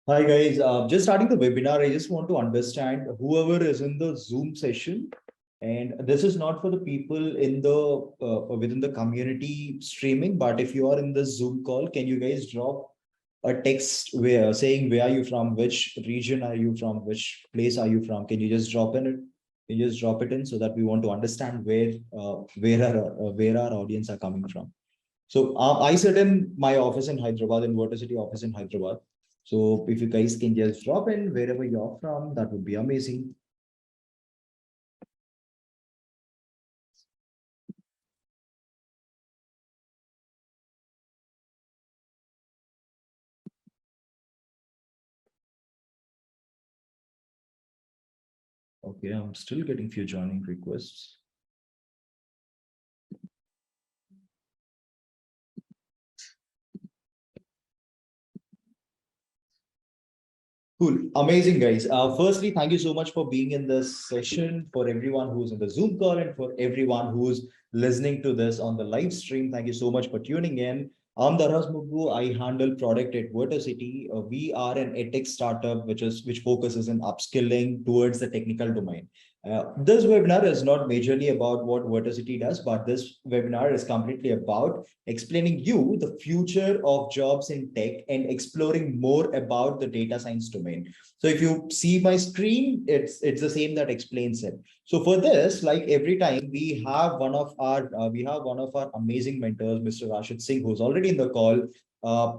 Hi guys, just starting the webinar. I just want to understand whoever is in the Zoom session, and this is not for the people in the within the community streaming. But if you are in the Zoom call, can you guys drop a text where saying where are you from, which region are you from, which place are you from? Can you just drop in it? Can you just drop it in so that we want to understand where our audience are coming from. So I sit in my office in Hyderabad, in Water City office in Hyderabad. So if you guys can just drop in wherever you're from, that would be amazing. Okay, I'm still getting few joining requests. Cool. Amazing, guys. Firstly, thank you so much for being in this session. For everyone who's in the Zoom call and for everyone who's listening to this on the live stream, thank you so much for tuning in. I'm Daras Mugu. I handle product at Verticity. We are an edtech startup which focuses on upskilling towards the technical domain. This webinar is not majorly about what Verticity does, but this webinar is completely about explaining you the future of jobs in tech and exploring more about the data science domain. So if you see my screen, it's the same that explains it. So for this, like every time, we have one of our amazing mentors, Mr. Aashit Singh, who's already in the call.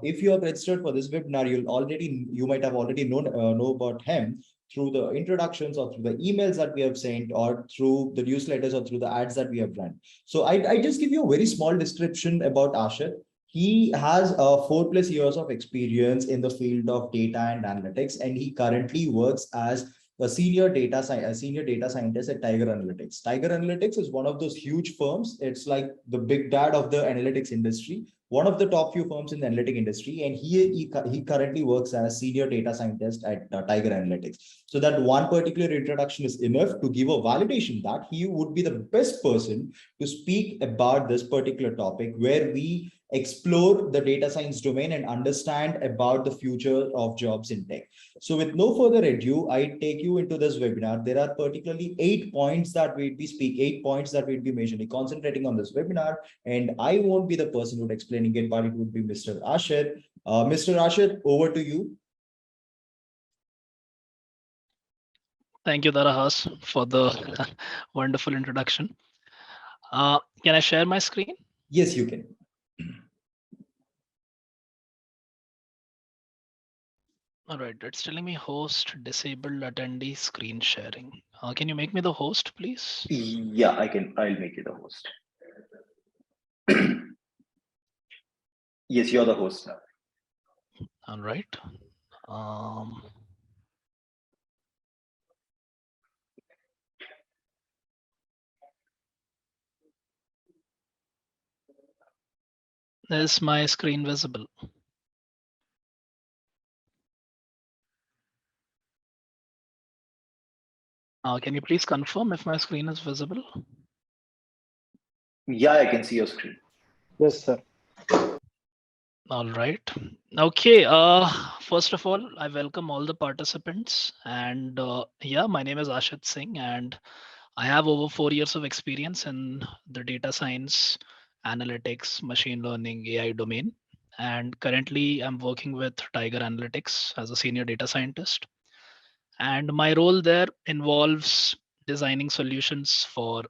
If you are registered for this webinar, you might have already know about him through the introductions or through the emails that we have sent or through the newsletters or through the ads that we have run. So I just give you a very small description about Ashit. He has 4+ years of experience in the field of data and analytics, and he currently works as a senior data scientist at Tiger Analytics. Tiger Analytics is one of those huge firms. It's like the big dad of the analytics industry, one of the top few firms in the analytic industry, and he currently works as senior data scientist at Tiger Analytics. So that one particular introduction is enough to give a validation that he would be the best person to speak about this particular topic, where we explore the data science domain and understand about the future of jobs in tech. So with no further ado, I take you into this webinar. There are particularly 8 points that we'll be majorly concentrating on this webinar. And I won't be the person who's explaining it, but it would be Mr. Aashit. Mr. Aashit, over to you. Thank you, Darahas, for the wonderful introduction. Can I share my screen? Yes, you can. All right, it's telling me host disabled attendee screen sharing. Can you make me the host, please? Yeah, I can. I'll make you the host. Yes, you're the host now. All right. Um, is my screen visible? Can you please confirm if my screen is visible? Yeah, I can see your screen. Yes, sir. All right. Okay. First of all, I welcome all the participants. And yeah, my name is Aashit Singh, and I have over 4 years of experience in the data science, analytics, machine learning, AI domain. And currently, I'm working with Tiger Analytics as a senior data scientist. And my role there involves designing solutions for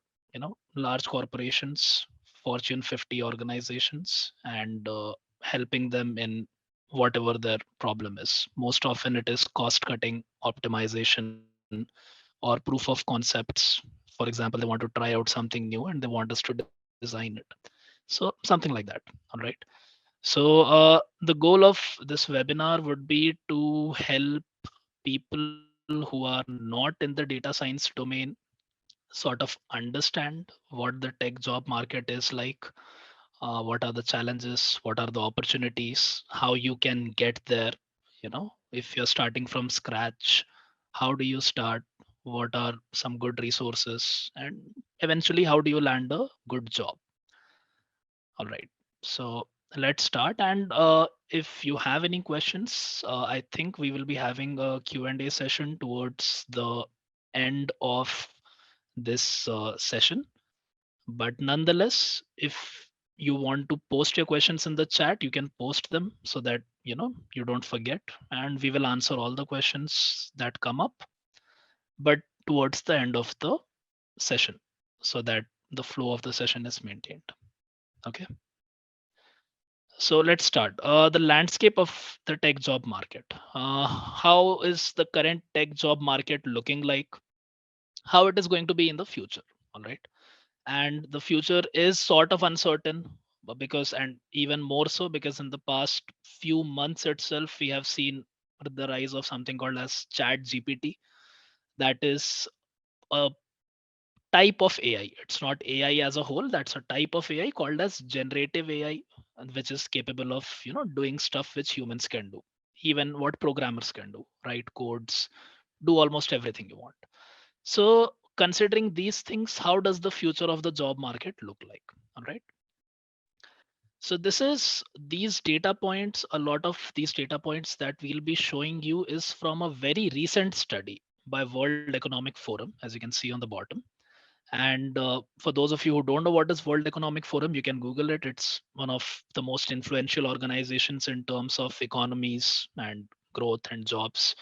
large corporations, Fortune 50 organizations, and helping them in whatever their problem is. Most often, it is cost cutting, optimization, or proof of concepts. For example, they want to try out something new and they want us to design it. So something like that. All right. So the goal of this webinar would be to help people who are not in the data science domain sort of understand what the tech job market is like, what are the challenges, what are the opportunities, how you can get there. If you're starting from scratch, how do you start? What are some good resources? And eventually, how do you land a good job? All right. So let's start. And if you have any questions, I think we will be having a Q&A session towards the end of this session. But nonetheless, if you want to post your questions in the chat, you can post them so that you don't forget, and we will answer all the questions that come up, but towards the end of the session, so that the flow of the session is maintained. Okay. So let's start. The landscape of the tech job market. How is the current tech job market looking like? How it is going to be in the future? All right. And the future is sort of uncertain, because, and even more so because in the past few months itself, we have seen the rise of something called as Chat GPT. That is a type of AI. It's not AI as a whole. That's a type of AI called as generative AI, which is capable of doing stuff which humans can do, even what programmers can do, write codes, do almost everything you want. So considering these things, how does the future of the job market look like? All right. So this is these data points. A lot of these data points that we'll be showing you is from a very recent study by World Economic Forum, as you can see on the bottom. And for those of you who don't know what is World Economic Forum, you can Google it. It's one of the most influential organizations in terms of economies and growth and jobs.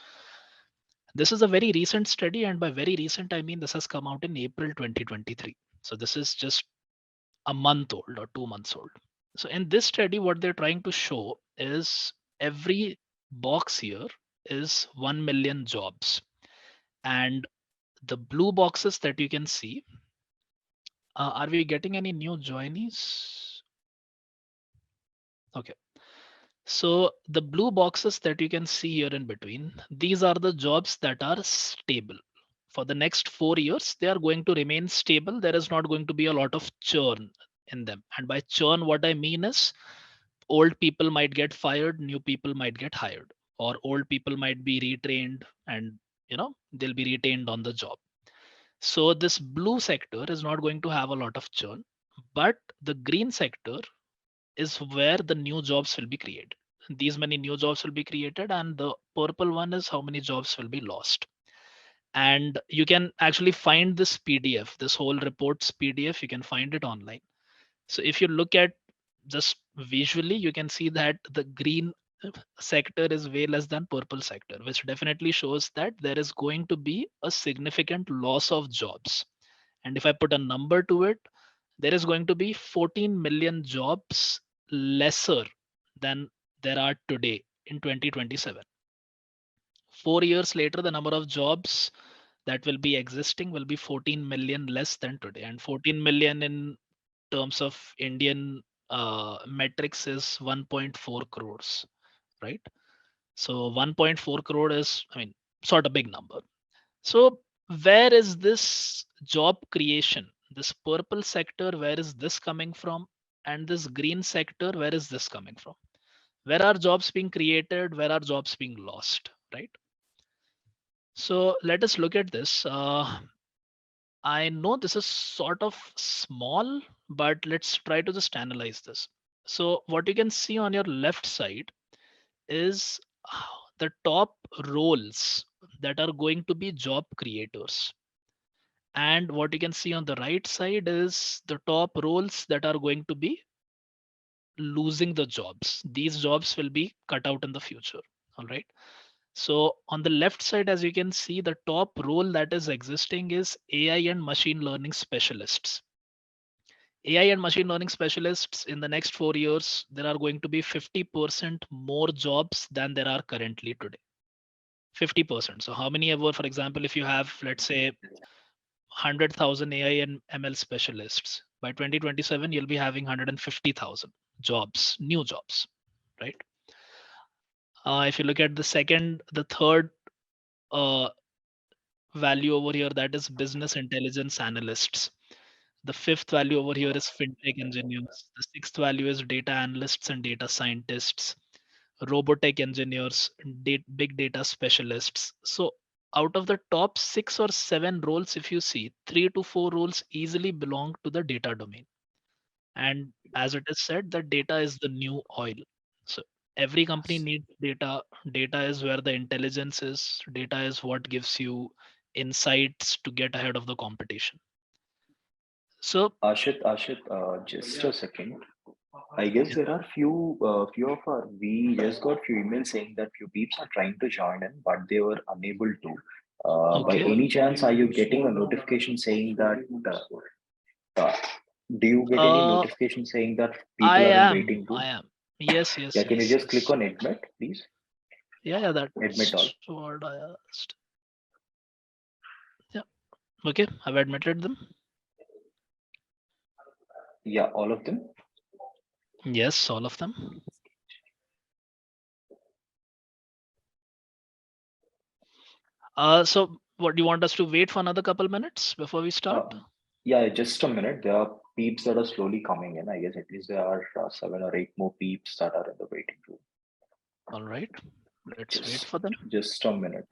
This is a very recent study, and by very recent, I mean this has come out in April 2023. So this is just a month old or 2 months old. So in this study, what they're trying to show is every box here is 1 million jobs. And the blue boxes that you can see, are we getting any new joinees? Okay. So the blue boxes that you can see here in between, these are the jobs that are stable. For the next 4 years, they are going to remain stable. There is not going to be a lot of churn in them. And by churn, what I mean is old people might get fired, new people might get hired, or old people might be retrained, and they'll be retained on the job. So this blue sector is not going to have a lot of churn, but the green sector is where the new jobs will be created. These many new jobs will be created, and the purple one is how many jobs will be lost. And you can actually find this PDF, this whole report's PDF, you can find it online. So if you look at just visually, you can see that the green sector is way less than purple sector, which definitely shows that there is going to be a significant loss of jobs. And if I put a number to it, there is going to be 14 million jobs lesser than there are today in 2027. 4 years later, the number of jobs that will be existing will be 14 million less than today. And 14 million in terms of Indian metrics is 1.4 crores, right? So 1.4 crore is, I mean, sort of big number. So where is this job creation? This purple sector, where is this coming from? And this green sector, where is this coming from? Where are jobs being created? Where are jobs being lost? Right? So let us look at this. I know this is sort of small, but let's try to just analyze this. So what you can see on your left side is the top roles that are going to be job creators. And what you can see on the right side is the top roles that are going to be losing the jobs. These jobs will be cut out in the future. All right. So on the left side, as you can see, the top role that is existing is AI and machine learning specialists. AI and machine learning specialists, in the next 4 years, there are going to be 50% more jobs than there are currently today. 50%. So how many ever, for example, if you have, let's say, 100,000 AI and ML specialists, by 2027, you'll be having 150,000 jobs, new jobs, right? If you look at the third uh, value over here, that is business intelligence analysts. The fifth value over here is fintech engineers. The sixth value is data analysts and data scientists, robotech engineers, big data specialists. So out of the top 6 or 7 roles, if you see, 3 to 4 roles easily belong to the data domain. And as it is said, that data is the new oil. So every company needs data. Data is where the intelligence is. Data is what gives you insights to get ahead of the competition. So Just a second. I guess there are few of our. We just got few emails saying that few peeps are trying to join in, but they were unable to. By okay, any chance, are you getting a notification saying that? Uh, do you get any uh, notification saying that I people are in am, waiting I room? am. Yes, Yeah, yes, can you yes, just click yes. on admit, please? Yeah, yeah, Admit all. that's what I asked. Yeah, okay, I've admitted them. Yeah, all of them. Yes, all of them. So what do you want us to wait for another couple minutes before we start? Uh, yeah, just a minute. There are peeps that are slowly coming in. I guess at least there are 7 or 8 more peeps that are in the waiting room. All right, let's wait Just, for them. just a minute.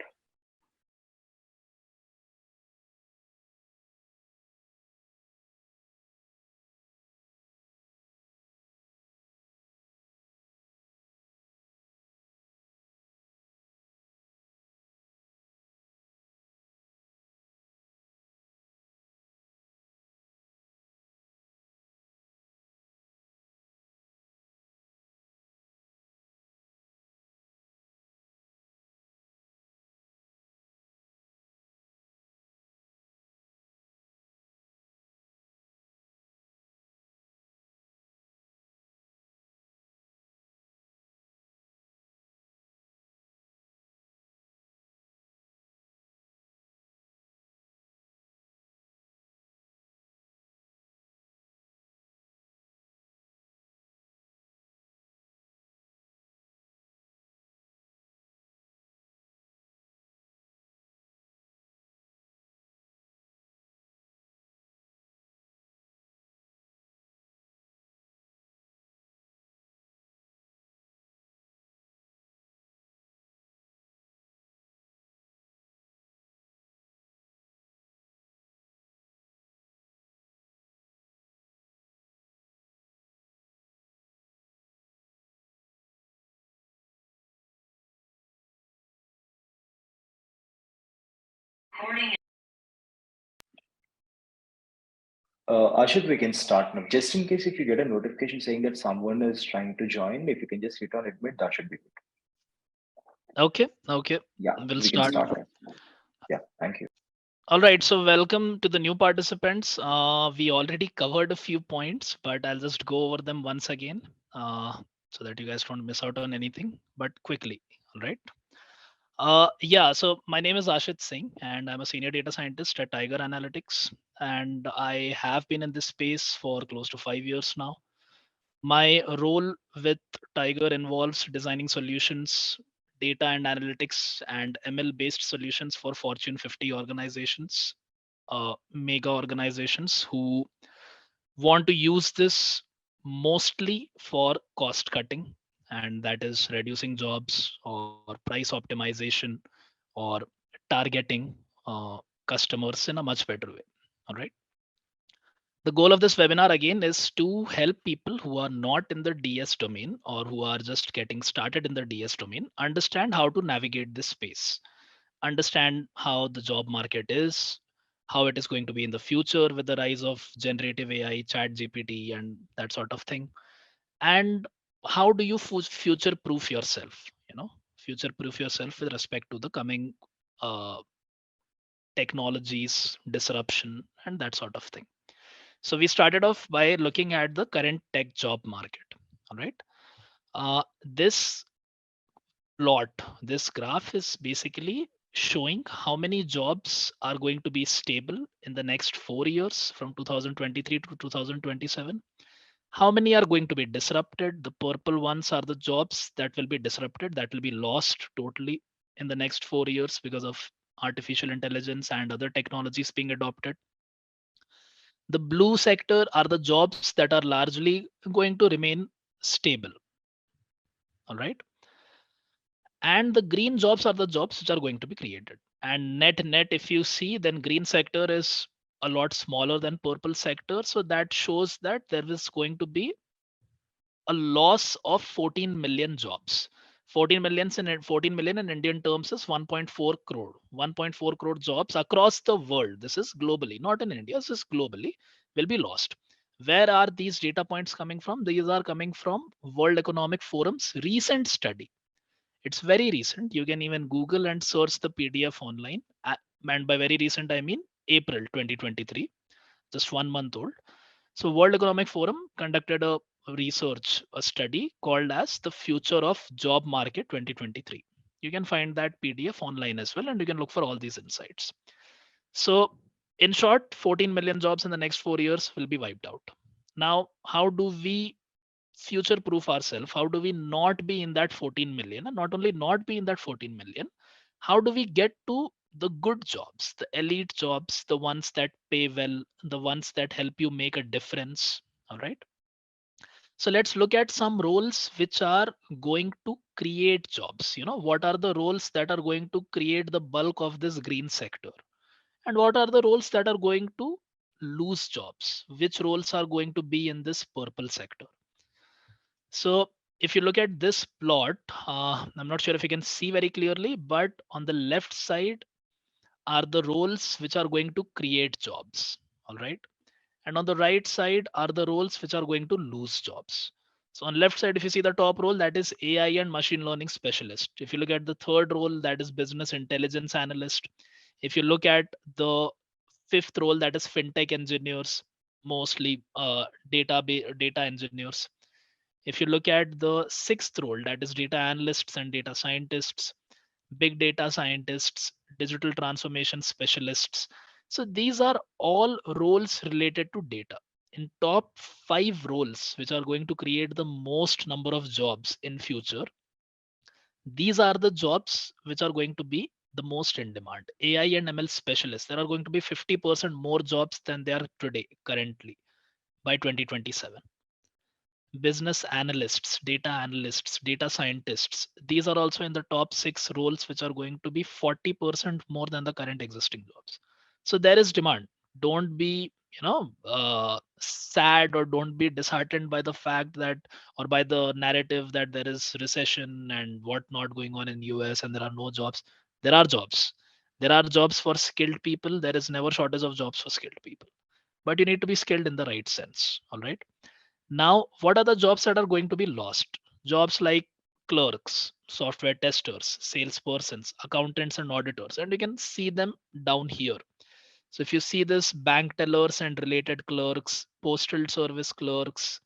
Ashit, we can start now. Just in case if you get a notification saying that someone is trying to join, if you can just hit on admit, that should be good. Okay, okay, Yeah, we'll we can start. start now. Yeah, thank you. All right, so welcome to the new participants. We already covered a few points, but I'll just go over them once again so that you guys don't miss out on anything, but quickly. All right. Yeah, so my name is Ashit Singh, and I'm a senior data scientist at Tiger Analytics. And I have been in this space for close to 5 years now. My role with Tiger involves designing solutions, data and analytics, and ML based solutions for Fortune 50 organizations, mega organizations who want to use this mostly for cost cutting, and that is reducing jobs or price optimization or targeting customers in a much better way. All right. The goal of this webinar again is to help people who are not in the DS domain or who are just getting started in the DS domain understand how to navigate this space, understand how the job market is, how it is going to be in the future with the rise of generative AI, chat GPT, and that sort of thing. And how do you future proof yourself? Future proof yourself with respect to the coming uh, technologies, disruption, and that sort of thing. So we started off by looking at the current tech job market. All right. This plot, this graph is basically showing how many jobs are going to be stable in the next 4 years from 2023 to 2027. How many are going to be disrupted? The purple ones are the jobs that will be disrupted, that will be lost totally in the next 4 years because of artificial intelligence and other technologies being adopted. The blue sector are the jobs that are largely going to remain stable. All right. And the green jobs are the jobs which are going to be created. And net, if you see, then green sector is a lot smaller than purple sector. So that shows that there is going to be a loss of 14 million jobs. 14 million in Indian terms is 1.4 crore. 1.4 crore jobs across the world. This is globally, not in India. This is globally will be lost. Where are these data points coming from? These are coming from World Economic Forum's recent study. It's very recent. You can even Google and search the PDF online. And by very recent, I mean April 2023, just 1 month old. So World Economic Forum conducted a research, a study called as the Future of Job Market 2023. You can find that PDF online as well, and you can look for all these insights. So in short, 14 million jobs in the next 4 years will be wiped out. Now, how do we future proof ourselves? How do we not be in that 14 million? And not only not be in that 14 million, how do we get to the good jobs, the elite jobs, the ones that pay well, the ones that help you make a difference? All right. So let's look at some roles which are going to create jobs. What are the roles that are going to create the bulk of this green sector? And what are the roles that are going to lose jobs? Which roles are going to be in this purple sector? So if you look at this plot, I'm not sure if you can see very clearly, but on the left side are the roles which are going to create jobs. All right. And on the right side are the roles which are going to lose jobs. So on left side, if you see the top role, that is AI and machine learning specialist. If you look at the third role, that is business intelligence analyst. If you look at the fifth role, that is fintech engineers, mostly data engineers. If you look at the sixth role, that is data analysts and data scientists, big data scientists, digital transformation specialists. So these are all roles related to data. In top five roles, which are going to create the most number of jobs in future, these are the jobs which are going to be the most in demand. AI and ML specialists, there are going to be 50% more jobs than there are today currently by 2027. Business analysts, data scientists. These are also in the top six roles, which are going to be 40% more than the current existing jobs. So there is demand. Don't be, sad, or don't be disheartened by the fact that, or by the narrative that there is recession and whatnot going on in US and there are no jobs. There are jobs. There are jobs for skilled people. There is never shortage of jobs for skilled people. But you need to be skilled in the right sense. All right. Now, what are the jobs that are going to be lost? Jobs like clerks, software testers, salespersons, accountants, and auditors. And you can see them down here. So if you see this, bank tellers and related clerks, postal service clerks,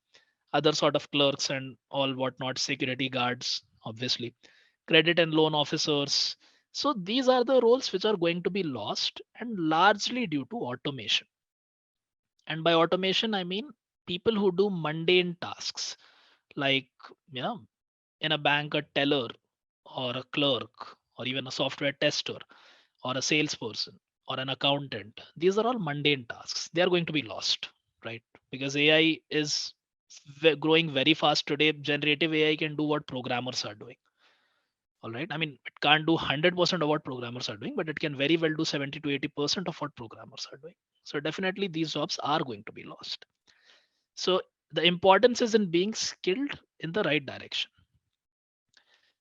other sort of clerks and all whatnot, security guards, obviously, credit and loan officers. So these are the roles which are going to be lost, and largely due to automation. And by automation, I mean people who do mundane tasks, like, you know, in a bank, a teller or a clerk or even a software tester or a salesperson or an accountant. These are all mundane tasks. They are going to be lost, right? Because AI is growing very fast today. Generative AI can do what programmers are doing. All right. I mean, it can't do 100% of what programmers are doing, but it can very well do 70 to 80% of what programmers are doing. So definitely these jobs are going to be lost. So the importance is in being skilled in the right direction.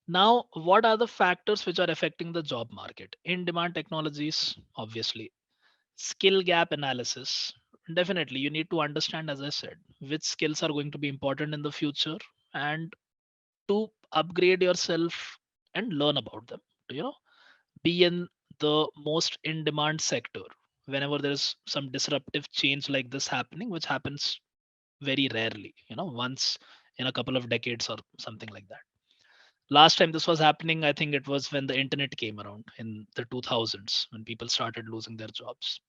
Now, what are the factors which are affecting the job market? In demand technologies, obviously. Skill gap analysis. Definitely, you need to understand, as I said, which skills are going to be important in the future, and to upgrade yourself and learn about them. To, be in the most in demand sector whenever there's some disruptive change like this happening, which happens very rarely, once in a couple of decades or something like that. Last time this was happening, I think it was when the internet came around in the 2000s, when people started losing their jobs.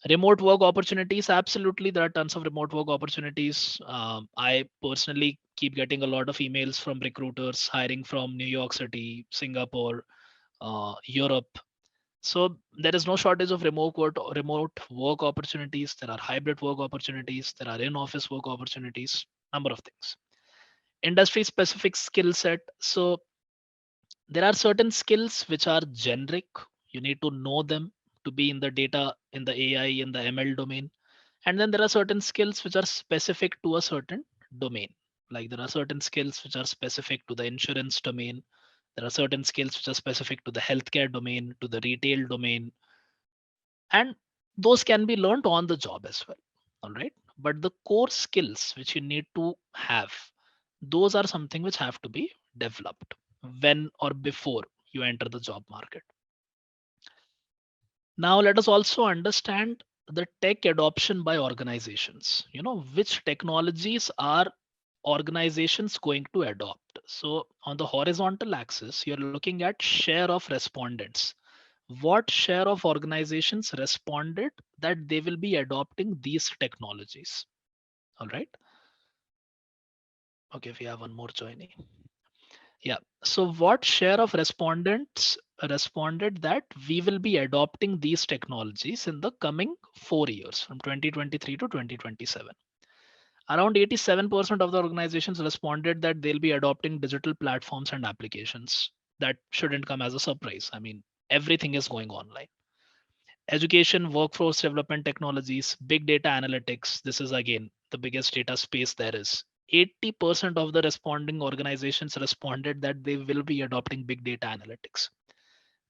Remote work opportunities, absolutely, there are tons of remote work opportunities. I personally keep getting a lot of emails from recruiters hiring from New York City, Singapore, Europe. So there is no shortage of remote work opportunities. There are hybrid work opportunities. There are in-office work opportunities. Number of things. Industry specific skill set. So there are certain skills which are generic. You need to know them to be in the data, in the AI, in the ML domain. And then there are certain skills which are specific to a certain domain. Like there are certain skills which are specific to the insurance domain. There are certain skills which are specific to the healthcare domain, to the retail domain, and those can be learned on the job as well. All right. But the core skills which you need to have, those are something which have to be developed when or before you enter the job market. Now let us also understand the tech adoption by organizations. Which technologies are organizations going to adopt? So on the horizontal axis, you're looking at share of respondents. What share of organizations responded that they will be adopting these technologies? All right. Okay, we have one more joining. Yeah. So what share of respondents responded that we will be adopting these technologies in the coming 4 years from 2023 to 2027? Around 87% of the organizations responded that they'll be adopting digital platforms and applications. That shouldn't come as a surprise. I mean, everything is going online. Education, workforce development technologies, big data analytics. This is again the biggest data space there is. 80% of the responding organizations responded that they will be adopting big data analytics.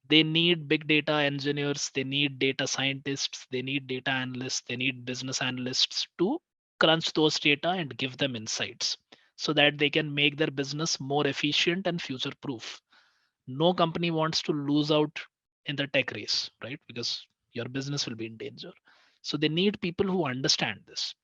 They need big data engineers, they need data scientists, they need data analysts, they need business analysts to crunch those data and give them insights so that they can make their business more efficient and future proof. No company wants to lose out in the tech race, right? Because your business will be in danger. So they need people who understand this.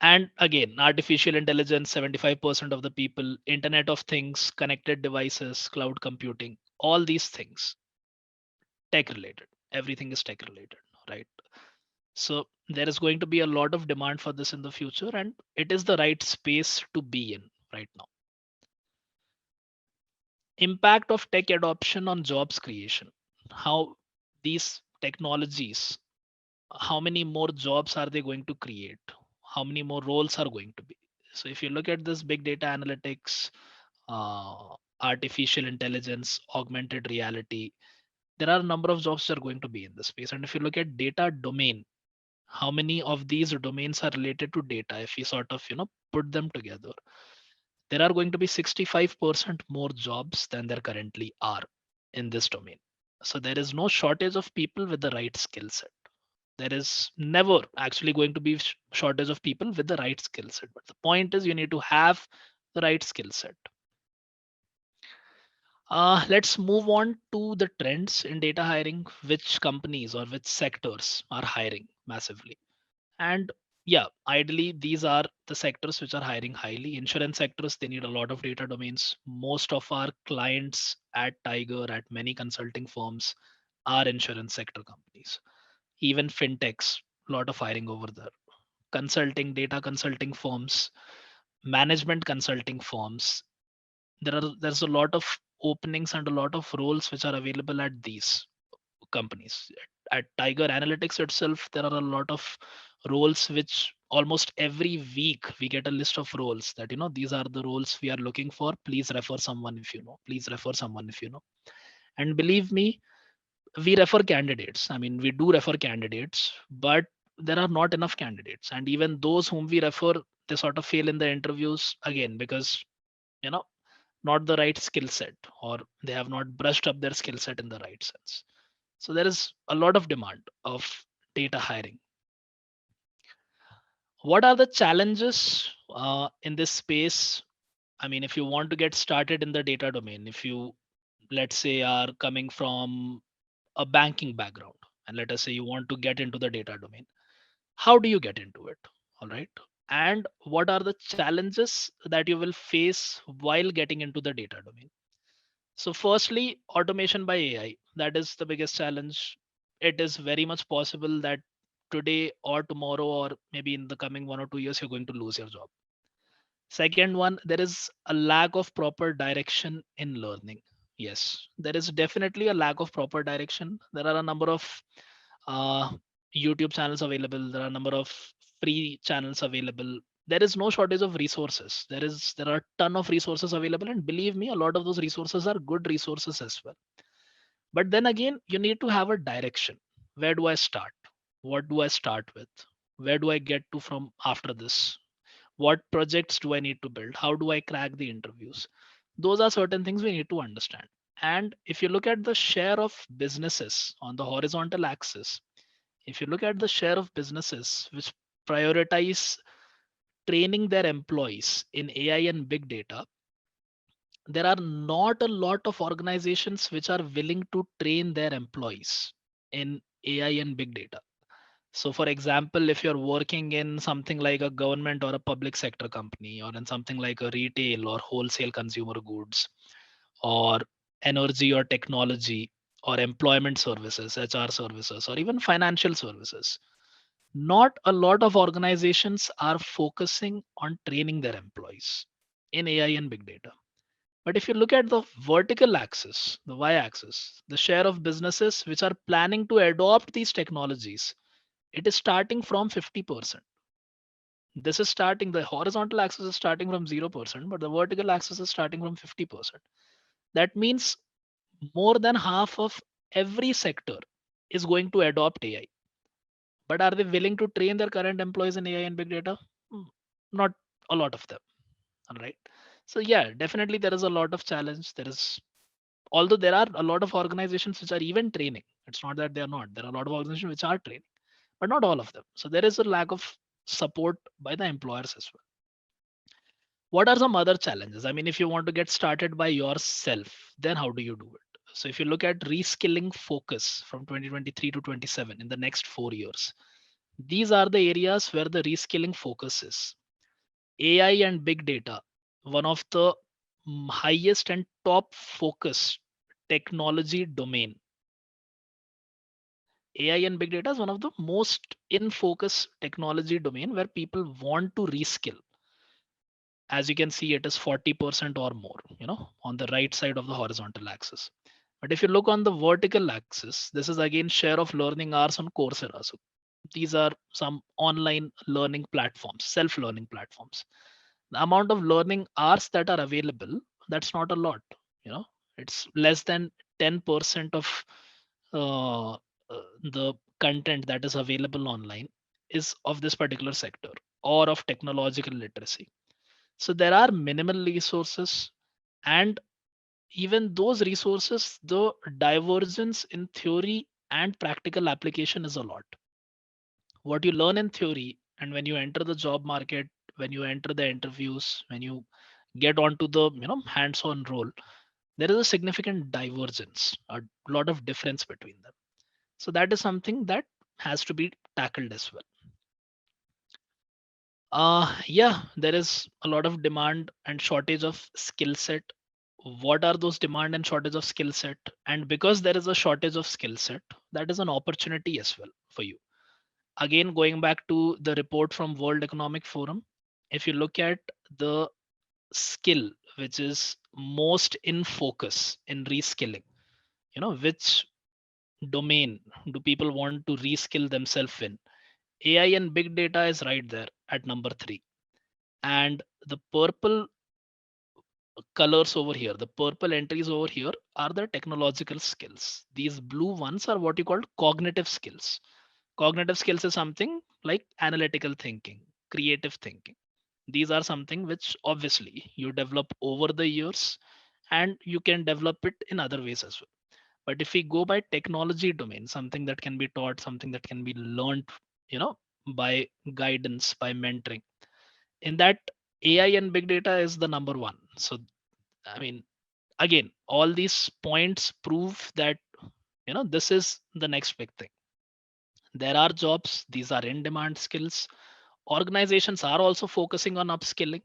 And again, artificial intelligence, 75% of the people, Internet of Things, connected devices, cloud computing, all these things, tech related. Everything is tech related, right? So there is going to be a lot of demand for this in the future, and it is the right space to be in right now. Impact of tech adoption on jobs creation. How these technologies, how many more jobs are they going to create? How many more roles are going to be? So if you look at this big data analytics, artificial intelligence, augmented reality, there are a number of jobs that are going to be in this space. And if you look at data domain, how many of these domains are related to data? If we sort of, put them together, there are going to be 65% more jobs than there currently are in this domain. So there is no shortage of people with the right skill set. There is never actually going to be shortage of people with the right skill set. But the point is you need to have the right skill set. Let's move on to the trends in data hiring. Which companies or which sectors are hiring massively? And yeah, ideally, these are the sectors which are hiring highly. Insurance sectors, they need a lot of data domains. Most of our clients at Tiger, at many consulting firms, are insurance sector companies. Even fintechs, a lot of hiring over there. Consulting, data consulting firms, management consulting firms. There's a lot of openings and a lot of roles which are available at these companies. At Tiger Analytics itself, there are a lot of roles which almost every week we get a list of roles that these are the roles we are looking for. Please refer someone if you know. Please refer someone if you know. And believe me, we refer candidates. I mean, we do refer candidates, but there are not enough candidates. And even those whom we refer, they sort of fail in the interviews again because you know not the right skill set, or they have not brushed up their skill set in the right sense. So there is a lot of demand of data hiring. What are the challenges in this space? I mean, if you want to get started in the data domain, if you, let's say, are coming from a banking background, and let us say you want to get into the data domain, how do you get into it? All right. And what are the challenges that you will face while getting into the data domain? So, firstly, automation by AI. That is the biggest challenge. It is very much possible that today or tomorrow, or maybe in the coming 1 or 2 years, you're going to lose your job. Second one, there is a lack of proper direction in learning. Yes, there is definitely a lack of proper direction. There are a number of uh, YouTube channels available. There are a number of free channels available. There is no shortage of resources. There are a ton of resources available, and believe me, a lot of those resources are good resources as well. But then again, you need to have a direction. Where do I start? What do I start with? Where do I get to from after this? What projects do I need to build? How do I crack the interviews? Those are certain things we need to understand. And if you look at the share of businesses on the horizontal axis, if you look at the share of businesses which prioritize training their employees in AI and big data, there are not a lot of organizations which are willing to train their employees in AI and big data. So, for example, if you're working in something like a government or a public sector company, or in something like a retail or wholesale consumer goods, or energy or technology, or employment services, HR services, or even financial services, not a lot of organizations are focusing on training their employees in AI and big data. But if you look at the vertical axis, the y axis, the share of businesses which are planning to adopt these technologies, it is starting from 50%. This is starting, the horizontal axis is starting from 0%, but the vertical axis is starting from 50%. That means more than half of every sector is going to adopt AI. But are they willing to train their current employees in AI and big data? Hmm, not a lot of them. All right. So yeah, definitely there is a lot of challenge. There is, although there are a lot of organizations which are even training. It's not that they are not. There are a lot of organizations which are training, but not all of them. So there is a lack of support by the employers as well. What are some other challenges? I mean, if you want to get started by yourself, then how do you do it? So if you look at reskilling focus from 2023 to 27 in the next 4 years, these are the areas where the reskilling focus is. AI and big data, one of the highest and top focus technology domain. AI and big data is one of the most in focus technology domain where people want to reskill. As you can see, it is 40% or more, on the right side of the horizontal axis. But if you look on the vertical axis, this is again share of learning hours on Coursera. So these are some online learning platforms, self-learning platforms. The amount of learning hours that are available, that's not a lot. You know, it's less than 10% of uh, the content that is available online is of this particular sector or of technological literacy. So there are minimal resources, and even those resources, the divergence in theory and practical application is a lot. What you learn in theory, and when you enter the job market, when you enter the interviews, when you get onto the hands-on role, there is a significant divergence, a lot of difference between them. So that is something that has to be tackled as well. Yeah, there is a lot of demand and shortage of skill set. What are those demand and shortage of skill set? And because there is a shortage of skill set, that is an opportunity as well for you. Again, going back to the report from World Economic Forum, if you look at the skill which is most in focus in reskilling, which domain do people want to reskill themselves in? AI and big data is right there at number 3. And the purple colors over here, the purple entries over here are the technological skills. These blue ones are what you call cognitive skills. Cognitive skills is something like analytical thinking, creative thinking. These are something which obviously you develop over the years, and you can develop it in other ways as well. But if we go by technology domain, something that can be taught, something that can be learned, you know, by guidance, by mentoring, in that, AI and big data is the number one. So I mean, again, all these points prove that this is the next big thing. There are jobs, these are in demand skills. Organizations are also focusing on upskilling.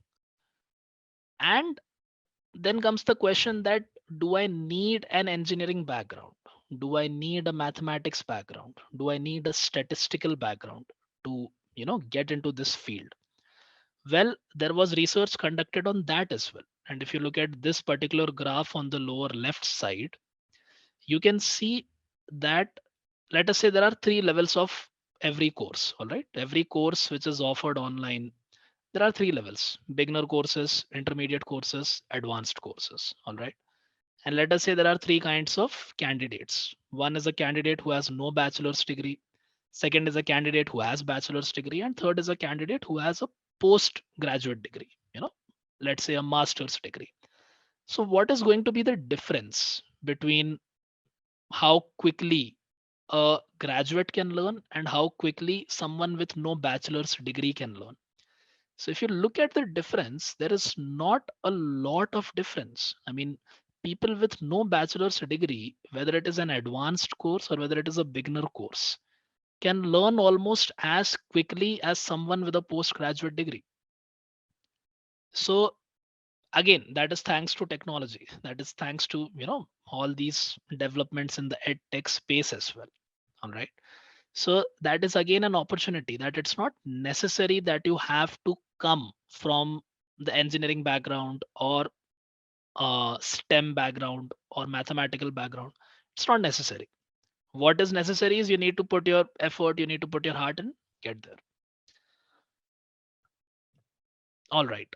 And then comes the question that, do I need an engineering background? Do I need a mathematics background? Do I need a statistical background to get into this field? Well, there was research conducted on that as well. And if you look at this particular graph on the lower left side, you can see that, let us say, there are 3 levels of every course. All right, every course which is offered online, there are 3 levels: beginner courses, intermediate courses, advanced courses. All right, And let us say there are three kinds of candidates. One is a candidate who has no bachelor's degree. Second is a candidate who has bachelor's degree, and third is a candidate who has a postgraduate degree, let's say a master's degree. So what is going to be the difference between how quickly a graduate can learn and how quickly someone with no bachelor's degree can learn? So if you look at the difference, there is not a lot of difference. I mean, people with no bachelor's degree, whether it is an advanced course or whether it is a beginner course, can learn almost as quickly as someone with a postgraduate degree. So again, that is thanks to technology. That is thanks to all these developments in the ed tech space as well. All right. So that is again an opportunity that it's not necessary that you have to come from the engineering background or STEM background or mathematical background. It's not necessary. What is necessary is you need to put your effort, you need to put your heart and get there. All right.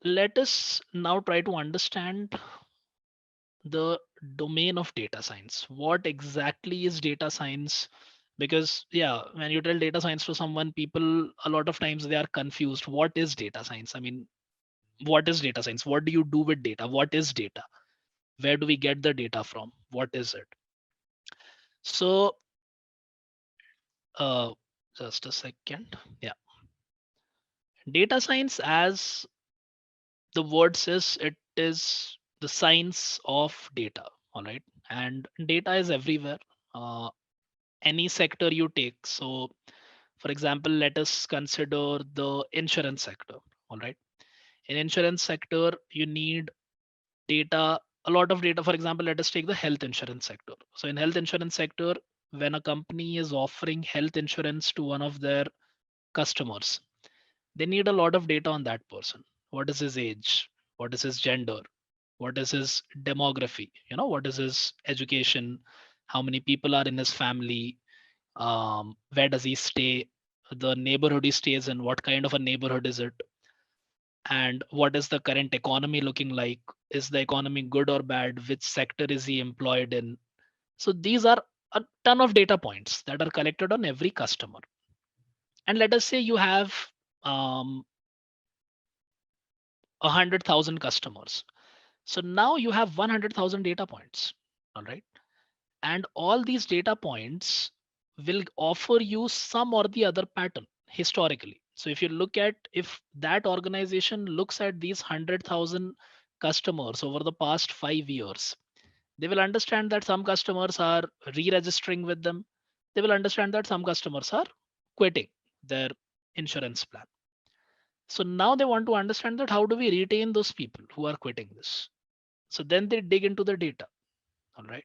Let us now try to understand the domain of data science. What exactly is data science? Because yeah, when you tell data science to someone, people a lot of times they are confused. What is data science? I mean, what is data science? What do you do with data? What is data? Where do we get the data from? What is it? So uh, just a second. Yeah, data science, as the word says, it is the science of data. All right, and data is everywhere. Any sector you take. So, for example, let us consider the insurance sector. All right, in insurance sector, you need data, a lot of data. For example, let us take the health insurance sector. So, in health insurance sector, when a company is offering health insurance to one of their customers, they need a lot of data on that person. What is his age? What is his gender? What is his demography? What is his education? How many people are in his family? Where does he stay? The neighborhood he stays in, what kind of a neighborhood is it? And what is the current economy looking like? Is the economy good or bad? Which sector is he employed in? So these are a ton of data points that are collected on every customer. And let us say you have 100,000 customers. So now you have 100,000 data points. All right. And all these data points will offer you some or the other pattern historically. So if you look at, if that organization looks at these 100,000 customers over the past 5 years, they will understand that some customers are re-registering with them. They will understand that some customers are quitting their insurance plan. So now they want to understand that how do we retain those people who are quitting this? So then they dig into the data. All right.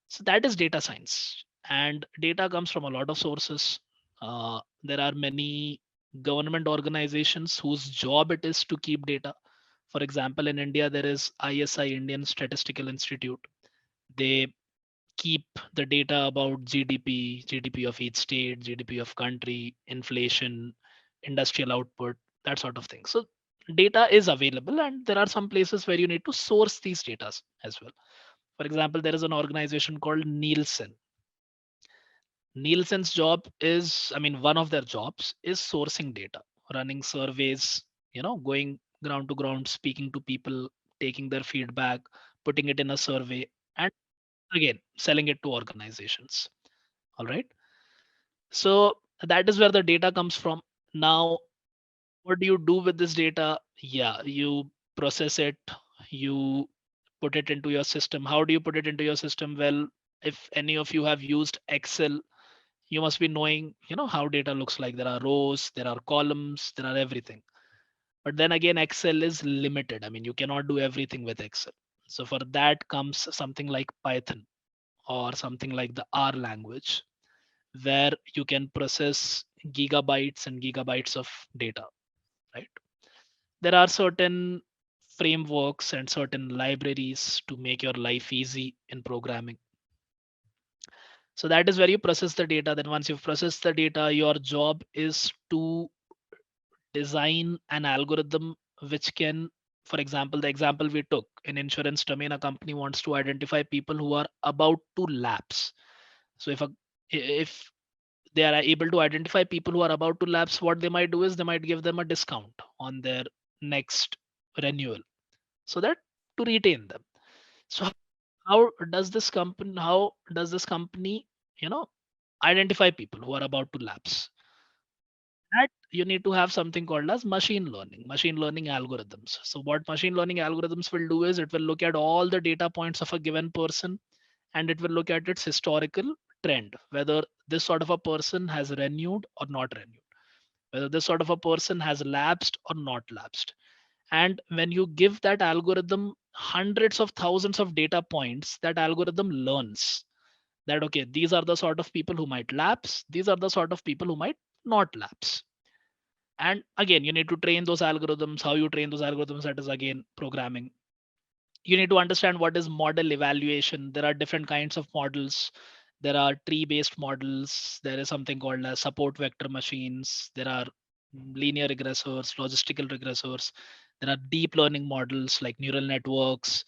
So that is data science. And data comes from a lot of sources. There are many government organizations whose job it is to keep data. For example, in India, there is ISI, Indian Statistical Institute. They keep the data about GDP, GDP of each state, GDP of country, inflation, industrial output, that sort of thing. So data is available, and there are some places where you need to source these data as well. For example, there is an organization called Nielsen. Nielsen's job is, I mean, one of their jobs is sourcing data, running surveys, going ground to ground, speaking to people, taking their feedback, putting it in a survey, and again, selling it to organizations. All right. So that is where the data comes from. Now, what do you do with this data? Yeah, you process it, you put it into your system. How do you put it into your system? Well, if any of you have used Excel, you must be knowing, how data looks like. There are rows, there are columns, there are everything. But then again, Excel is limited. I mean, you cannot do everything with Excel. So for that comes something like Python or something like the R language, where you can process gigabytes and gigabytes of data, right? There are certain frameworks and certain libraries to make your life easy in programming. So that is where you process the data. Then once you've processed the data, your job is to design an algorithm which can For example, the example we took in insurance domain, a company wants to identify people who are about to lapse. So if they are able to identify people who are about to lapse, what they might do is they might give them a discount on their next renewal, so that to retain them. So how does this company, you know, identify people who are about to lapse? That you need to have something called as machine learning algorithms. So what machine learning algorithms will do is it will look at all the data points of a given person, and it will look at its historical trend, whether this sort of a person has renewed or not renewed, whether this sort of a person has lapsed or not lapsed. And when you give that algorithm hundreds of thousands of data points, that algorithm learns that, okay, these are the sort of people who might lapse, these are the sort of people who might not lapse. And again, you need to train those algorithms. How you train those algorithms, that is again programming. You need to understand what is model evaluation. There are different kinds of models. There are tree based models, there is something called as support vector machines, there are linear regressors, logistical regressors, there are deep learning models like neural networks.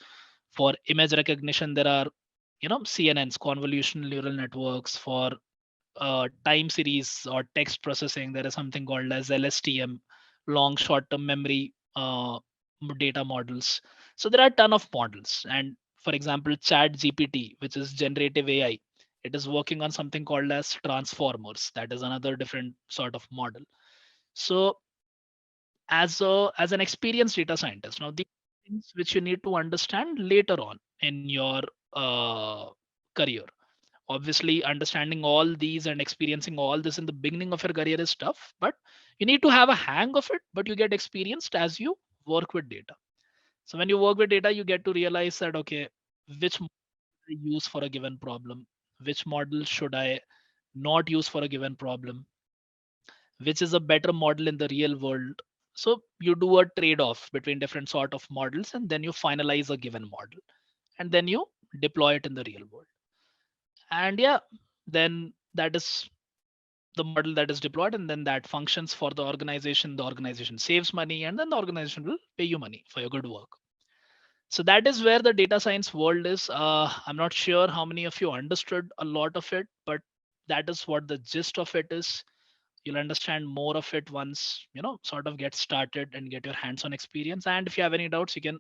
For image recognition, there are, CNNs, convolutional neural networks. For time series or text processing, there is something called as LSTM, long short term memory data models. So there are a ton of models. And for example, Chat GPT, which is generative AI, it is working on something called as transformers. That is another different sort of model. So as an experienced data scientist, now these things which you need to understand later on in your uh, career. Obviously, understanding all these and experiencing all this in the beginning of your career is tough, but you need to have a hang of it, but you get experienced as you work with data. So when you work with data, you get to realize that, okay, which model I use for a given problem, which model should I not use for a given problem, which is a better model in the real world. So you do a trade off between different sort of models, and then you finalize a given model, and then you deploy it in the real world. And yeah, then that is the model that is deployed, and then that functions for the organization saves money, and then the organization will pay you money for your good work. So that is where the data science world is. I'm not sure how many of you understood a lot of it, but that is what the gist of it is. You'll understand more of it once sort of get started and get your hands on experience. And if you have any doubts, you can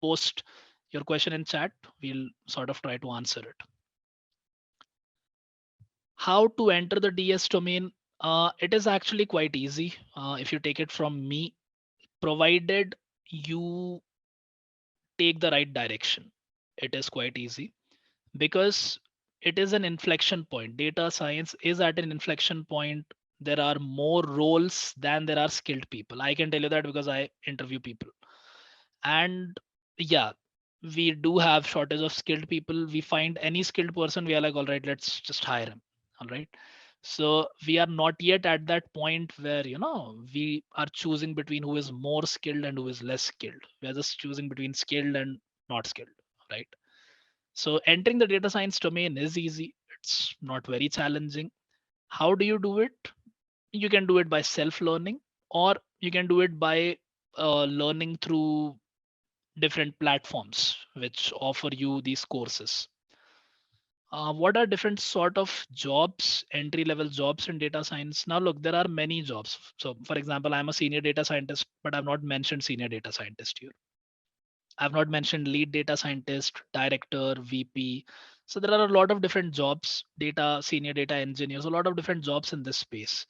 post your question in chat. We'll sort of try to answer it. How to enter the DS domain? It is actually quite easy if you take it from me, provided you take the right direction. It is quite easy because it is an inflection point. Data science is at an inflection point. There are more roles than there are skilled people. I can tell you that because I interview people. And yeah, we do have shortage of skilled people. We find any skilled person, we are like, all right, let's just hire him. All right. So we are not yet at that point where we are choosing between who is more skilled and who is less skilled. We are just choosing between skilled and not skilled. Right. So entering the data science domain is easy. It's not very challenging. How do you do it? You can do it by self learning, or you can do it by learning through different platforms which offer you these courses. What are different sort of jobs, entry level jobs in data science? Now look, there are many jobs. So for example, I'm a senior data scientist, but I've not mentioned senior data scientist here. I've not mentioned lead data scientist, director, VP. So there are a lot of different jobs, data, senior data engineers, a lot of different jobs in this space.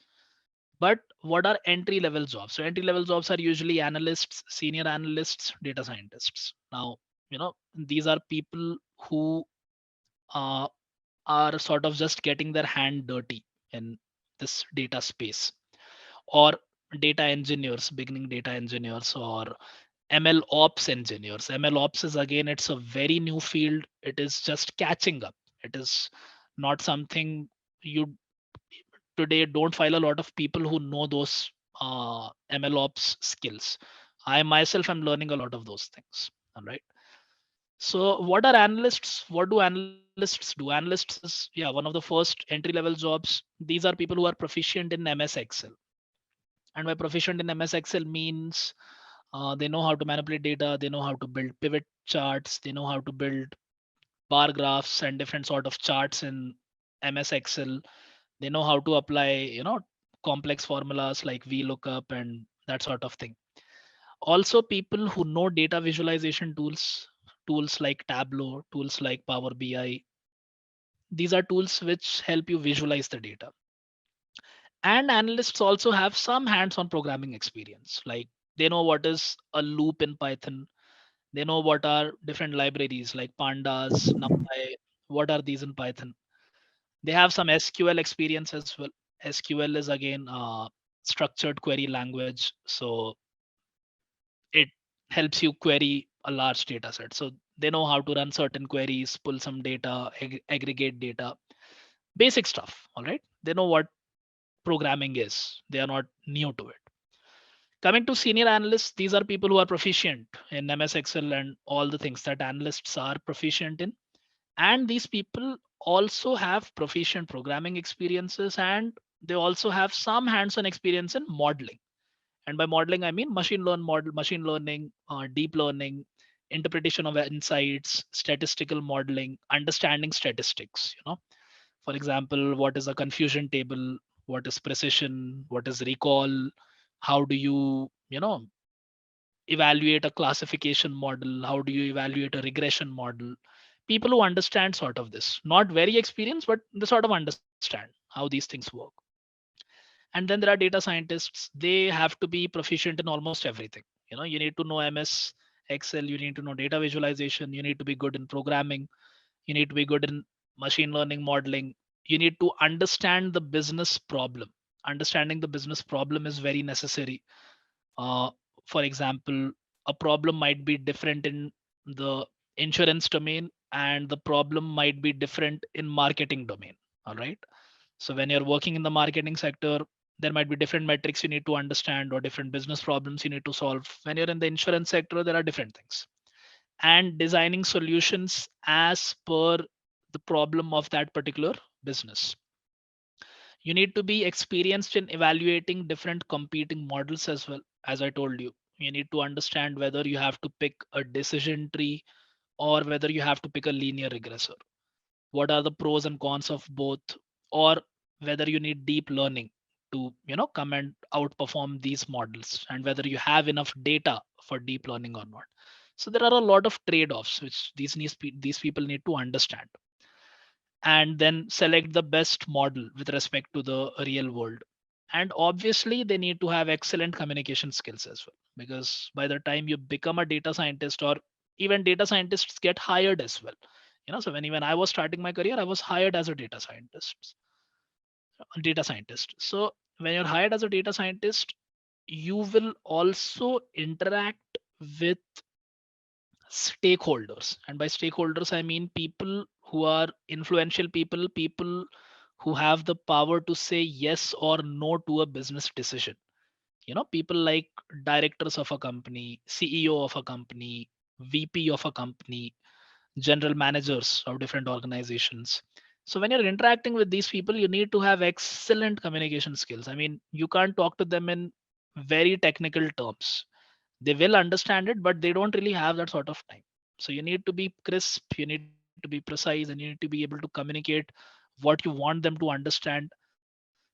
But what are entry level jobs? So entry level jobs are usually analysts, senior analysts, data scientists. Now, these are people who uh, are sort of just getting their hand dirty in this data space, or data engineers, beginning data engineers, or ML ops engineers. ML ops is, again, it's a very new field. It is just catching up. It is not something you today don't file a lot of people who know those ML ops skills. I myself am learning a lot of those things. All right. So what are analysts? What do analysts do? Analysts is, yeah, one of the first entry level jobs. These are people who are proficient in MS Excel. And by proficient in MS Excel means They know how to manipulate data. They know how to build pivot charts. They know how to build bar graphs and different sort of charts in MS Excel. They know how to apply, complex formulas like VLOOKUP and that sort of thing. Also, people who know data visualization tools, tools like Tableau, tools like Power BI, these are tools which help you visualize the data. And analysts also have some hands-on programming experience, like they know what is a loop in Python. They know what are different libraries like pandas, numpy, what are these in Python. They have some SQL experience as well. SQL is again structured query language, so it helps you query a large data set. So they know how to run certain queries, pull some data, aggregate data, basic stuff. All right, they know what programming is. They are not new to it. Coming to senior analysts, these are people who are proficient in MS Excel and all the things that analysts are proficient in. And these people also have proficient programming experiences, and they also have some hands-on experience in modeling. And by modeling, I mean machine learning, deep learning, interpretation of insights, statistical modeling, understanding statistics. For example, what is a confusion table? What is precision? What is recall? How do you, evaluate a classification model? How do you evaluate a regression model? People who understand sort of this, not very experienced, but they sort of understand how these things work. And then there are data scientists. They have to be proficient in almost everything. You need to know MS Excel, you need to know data visualization, you need to be good in programming, you need to be good in machine learning modeling, you need to understand the business problem. Understanding the business problem is very necessary. uh, for example, a problem might be different in the insurance domain, and the problem might be different in marketing domain. All right. So when you're working in the marketing sector, there might be different metrics you need to understand or different business problems you need to solve. When you're in the insurance sector, there are different things. And designing solutions as per the problem of that particular business. You need to be experienced in evaluating different competing models as well. As I told you, you need to understand whether you have to pick a decision tree or whether you have to pick a linear regressor. What are the pros and cons of both, or whether you need deep learning to come and outperform these models, and whether you have enough data for deep learning or not. So there are a lot of trade-offs which these people need to understand, and then select the best model with respect to the real world. And obviously they need to have excellent communication skills as well, because by the time you become a data scientist, or even data scientists get hired as well. So when I was starting my career, I was hired as a data scientist. So when you're hired as a data scientist, you will also interact with stakeholders. And by stakeholders, I mean people who are influential people, people who have the power to say yes or no to a business decision. People like directors of a company, CEO of a company, VP of a company, general managers of different organizations. So when you're interacting with these people, you need to have excellent communication skills. I mean, you can't talk to them in very technical terms. They will understand it, but they don't really have that sort of time. So you need to be crisp, you need to be precise, and you need to be able to communicate what you want them to understand,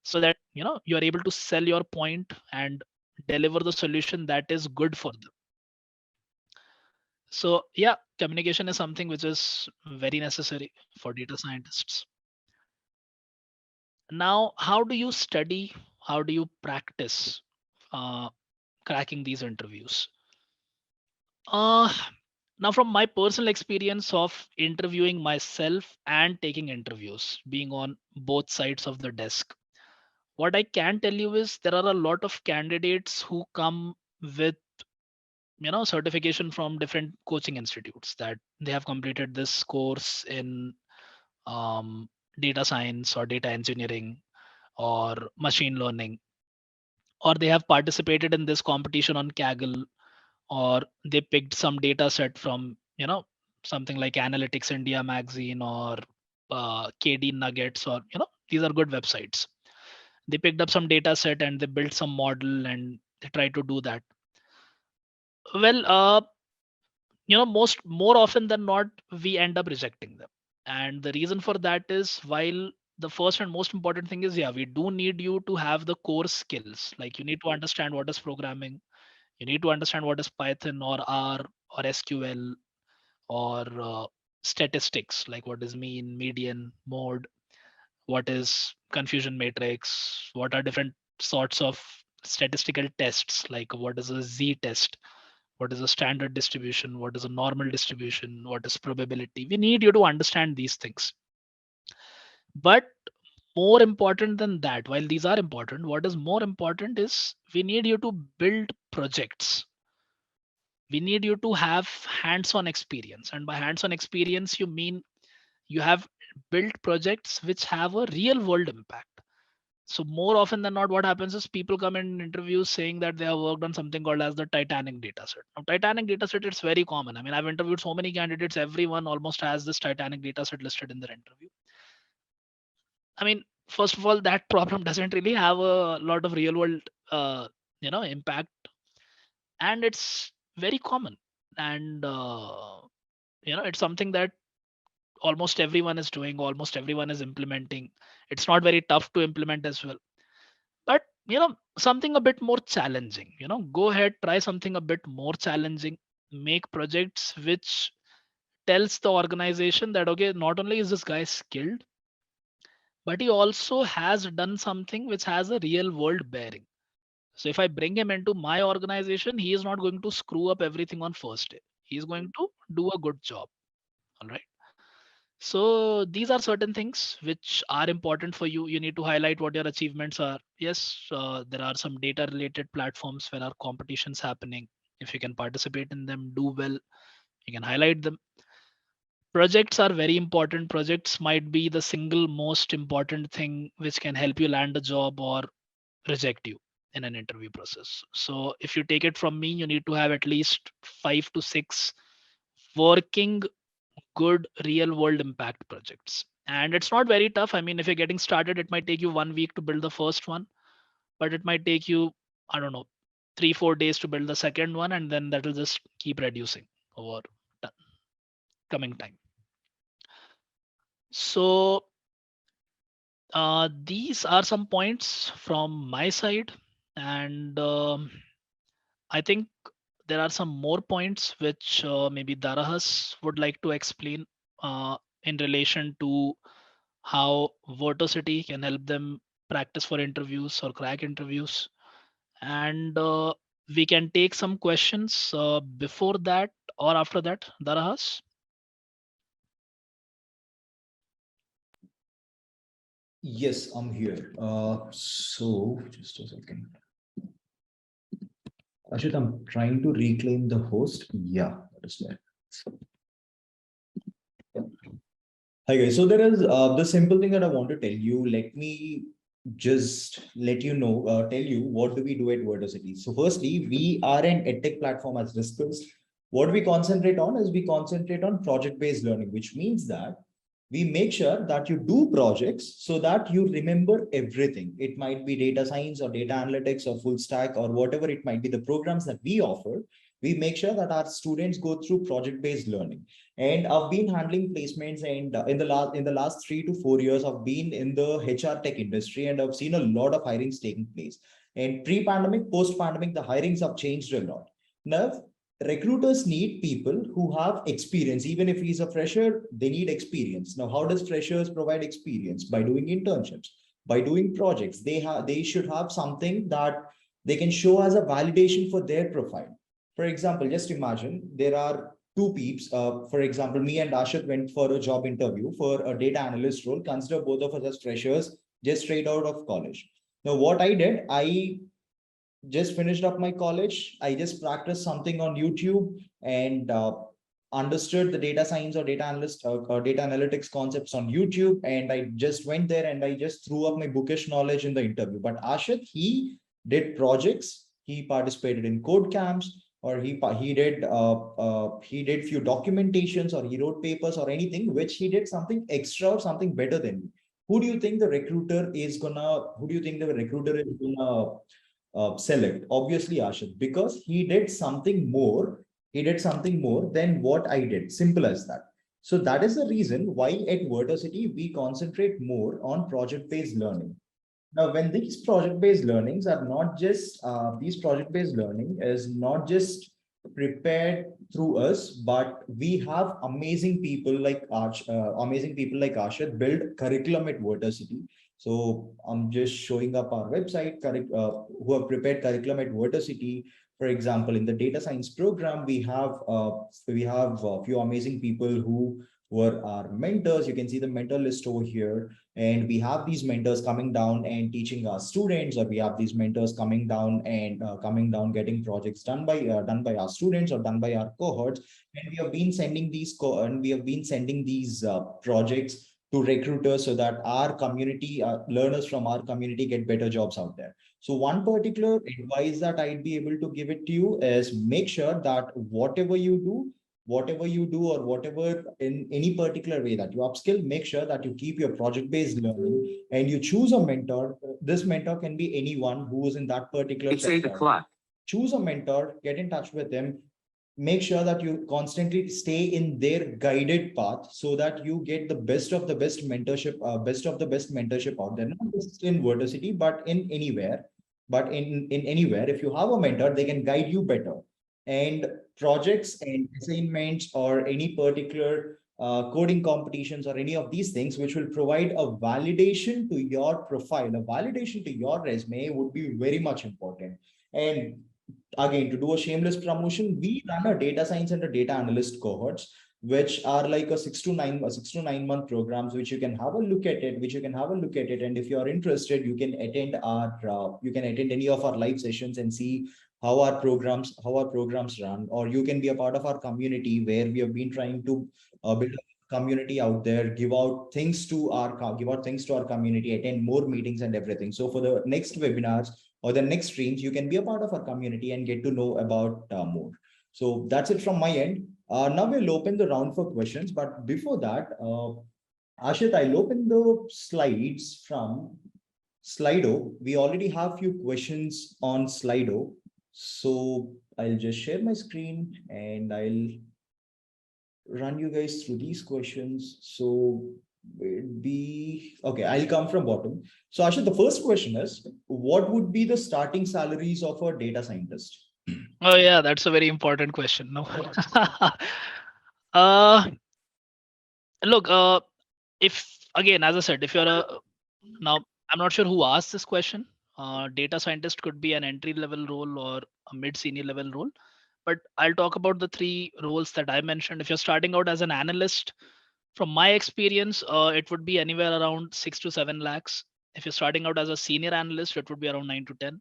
so that you are able to sell your point and deliver the solution that is good for them. So yeah, communication is something which is very necessary for data scientists. Now, how do you study? How do you practice uh, cracking these interviews? Uh, Now, from my personal experience of interviewing myself and taking interviews, being on both sides of the desk, what I can tell you is there are a lot of candidates who come with certification from different coaching institutes, that they have completed this course in um, data science or data engineering or machine learning, or they have participated in this competition on Kaggle, or they picked some data set from something like Analytics India magazine, or KD Nuggets, or these are good websites. They picked up some data set and they built some model and they tried to do that. Well, more often than not, we end up rejecting them. And the reason for that is, while the first and most important thing is, yeah, we do need you to have the core skills. Like you need to understand what is programming, you need to understand what is Python or R or SQL or statistics, like what is mean, median, mode, what is confusion matrix, what are different sorts of statistical tests, like what is a Z test, what is a standard distribution, what is a normal distribution, what is probability. We need you to understand these things. But more important than that, while these are important, what is more important is we need you to build projects. We need you to have hands-on experience, and by hands-on experience you mean you have built projects which have a real world impact. So more often than not, what happens is people come in interviews saying that they have worked on something called as the Titanic dataset. Now, Titanic dataset, it's very common. I mean, I've interviewed so many candidates, everyone almost has this Titanic dataset listed in their interview. I mean, first of all, that problem doesn't really have a lot of real world, impact, and it's very common. And it's something that almost everyone is doing, almost everyone is implementing. It's not very tough to implement as well. But something a bit more challenging, go ahead, try something a bit more challenging. Make projects which tells the organization that, okay, not only is this guy skilled, but he also has done something which has a real world bearing. So if I bring him into my organization, he is not going to screw up everything on first day. He is going to do a good job. All right. So these are certain things which are important for you. You need to highlight what your achievements are. Yes, there are some data related platforms where are competitions happening. If you can participate in them, do well. You can highlight them. Projects are very important. Projects might be the single most important thing which can help you land a job or reject you in an interview process. So if you take it from me, you need to have at least 5 to 6 working good real world impact projects. And it's not very tough. I mean, if you're getting started, it might take you 1 week to build the first one, but it might take you, I don't know, 3 4 days to build the second one, and then that will just keep reducing over coming time. So these are some points from my side, and I think there are some more points which maybe Darahas would like to explain in relation to how Vertocity can help them practice for interviews or crack interviews. And we can take some questions before that or after that, Darahas. Yes, I'm here. So just a second. Ashit, I'm trying to reclaim the host. Yeah, that is there. Yeah. Hi guys. So there is the simple thing that I want to tell you. Let me just let you know, tell you what do we do at Verdocity. So firstly, we are an edtech platform as discussed. What we concentrate on is we concentrate on project-based learning, which means that we make sure that you do projects so that you remember everything. It might be data science or data analytics or full stack or whatever it might be, the programs that we offer. We make sure that our students go through project-based learning. And I've been handling placements, and in the last 3 to 4 years, I've been in the HR tech industry, and I've seen a lot of hirings taking place. And pre-pandemic, post-pandemic, the hirings have changed a lot. Now, recruiters need people who have experience. Even if he's a fresher, they need experience. Now, how does freshers provide experience? By doing internships, by doing projects. They should have something that they can show as a validation for their profile. For example, just imagine there are two peeps. For example, me and Ashit went for a job interview for a data analyst role. Consider both of us as freshers, just straight out of college. Now, what I did, I just finished up my college. I just practiced something on YouTube and understood the data science or data analyst or data analytics concepts on YouTube. And I just went there and I just threw up my bookish knowledge in the interview. But Ashit, he did projects. He participated in code camps, or he did few documentations, or he wrote papers or anything, which he did something extra or something better than me. Who do you think the recruiter is gonna? Who do you think the recruiter is gonna select? Obviously, Ashit, because he did something more. He did something more than what I did. Simple as that. So that is the reason why at Verticity we concentrate more on project-based learning. Now, when these project-based learnings are not just these project-based learning is not just prepared through us, but we have amazing people like Ashit build curriculum at Verticity. So I'm just showing up our website, who have prepared curriculum at Verticity. For example, in the data science program, we have a few amazing people who were our mentors. You can see the mentor list over here, and we have these mentors coming down and teaching our students, or we have these mentors coming down getting projects done by our students or done by our cohorts. And we have been sending these projects to recruiters so that our community learners from our community get better jobs out there. So one particular advice that I'd be able to give it to you is make sure that whatever you do or whatever in any particular way that you upskill, make sure that you keep your project-based learning and you choose a mentor. This mentor can be anyone who is in that particular It's 8 o'clock. Choose a mentor, get in touch with them, make sure that you constantly stay in their guided path so that you get the best of the best mentorship out there, not just in Verticity, but in anywhere. If you have a mentor, they can guide you better. And projects and assignments or any particular coding competitions or any of these things which will provide a validation to your profile, a validation to your resume would be very much important. And again, to do a shameless promotion, we run a data science and a data analyst cohorts, which are like a 6 to 9 month programs, which you can have a look at it. And if you are interested, you can attend any of our live sessions and see how our programs run, or you can be a part of our community where we have been trying to build a community out there, give out things to our community, attend more meetings and everything. So for the next webinars or the next streams, you can be a part of our community and get to know about more. So that's it from my end. Now we'll open the round for questions, but before that, Ashit, I'll open the slides from Slido. We already have few questions on Slido. So I'll just share my screen and I'll run you guys through these questions. So it'd be okay. I'll come from bottom. So Ashit, the first question is, what would be the starting salaries of a data scientist? Oh yeah, that's a very important question. No. uh Look, if again, as I said, if you're a now, I'm not sure who asked this question. Data scientist could be an entry level role or a mid senior level role, but I'll talk about the three roles that I mentioned. If you're starting out as an analyst, from my experience, it would be anywhere around 6 to 7 lakhs. If you're starting out as a senior analyst, it would be around 9 to 10.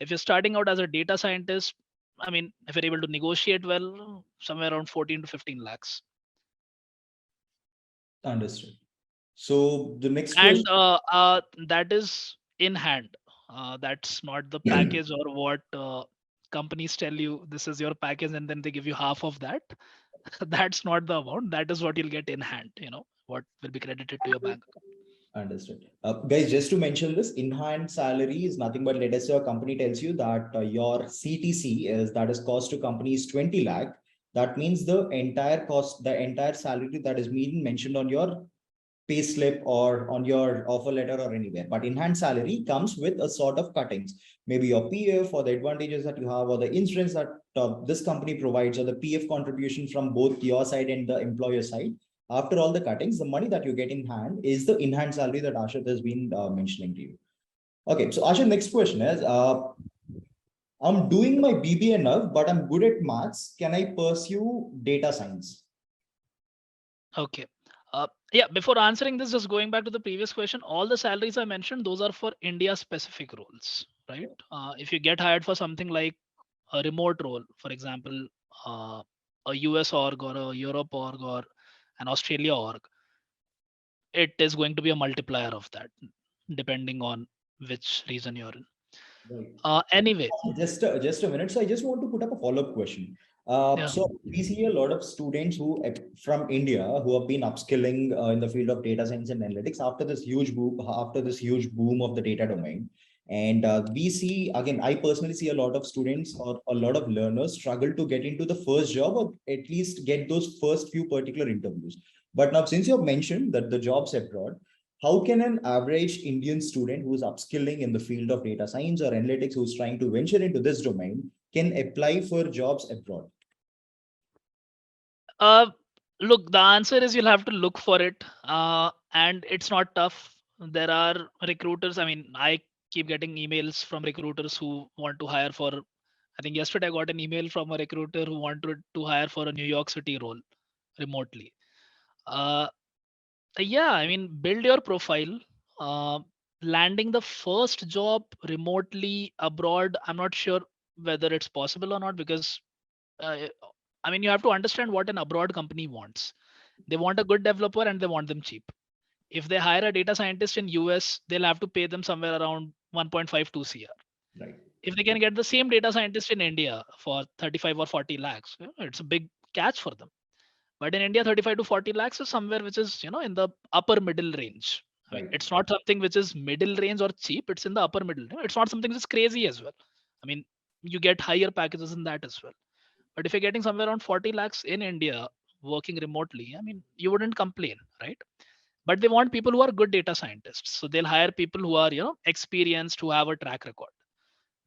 If you're starting out as a data scientist, I mean, if you're able to negotiate well, somewhere around 14 to 15 lakhs. Understood. So the next question. And that is in hand. That's not the package or what companies tell you this is your package and then they give you half of that. That's not the amount. That is what you'll get in hand, what will be credited to your bank account. Understood. Guys, just to mention this, in-hand salary is nothing but, let us say a company tells you that your CTC that is cost to company is 20 lakh. That means the entire salary that is being mentioned on your pay slip or on your offer letter or anywhere. But in-hand salary comes with a sort of cuttings, maybe your PF or the advantages that you have or the insurance that this company provides or the PF contribution from both your side and the employer side. After all the cuttings, the money that you get in hand is the in-hand salary that Ashit has been mentioning to you. Okay, so Ashit, next question is, I'm doing my BBA now, but I'm good at maths. Can I pursue data science? Okay. Yeah, before answering this, just going back to the previous question, all the salaries I mentioned, those are for India specific roles, right? If you get hired for something like a remote role, for example, a US org or a Europe org or an Australia org, it is going to be a multiplier of that, depending on which region you're in. Right. Anyway, Just a minute. So I just want to put up a follow-up question. yeah. So we see a lot of students who from India who have been upskilling in the field of data science and analytics after this huge boom of the data domain. And we see, again, I personally see a lot of students or a lot of learners struggle to get into the first job or at least get those first few particular interviews. But now, since you have mentioned that the jobs abroad, how can an average Indian student who is upskilling in the field of data science or analytics, who's trying to venture into this domain, can apply for jobs abroad? Uh, Look, the answer is you'll have to look for it, and it's not tough. There are recruiters. I mean, I keep getting emails from recruiters who want to hire for. I think yesterday I got an email from a recruiter who wanted to hire for a New York City role remotely. Uh, yeah, I mean, build your profile. Uh, Landing the first job remotely abroad, I'm not sure whether it's possible or not because uh, I mean, you have to understand what an abroad company wants. They want a good developer and they want them cheap. If they hire a data scientist in US, they'll have to pay them somewhere around 1.52 CR. Right, If they can get the same data scientist in India for 35 or 40 lakhs, it's a big catch for them. But in India, 35 to 40 lakhs is somewhere which is, in the upper middle range. I mean, right, it's not something which is middle range or cheap. It's in the upper middle. It's not something which is crazy as well. I mean, you get higher packages in that as well. But if you're getting somewhere around 40 lakhs in India working remotely, I mean, you wouldn't complain, right? But they want people who are good data scientists. So they'll hire people who are, experienced, who have a track record.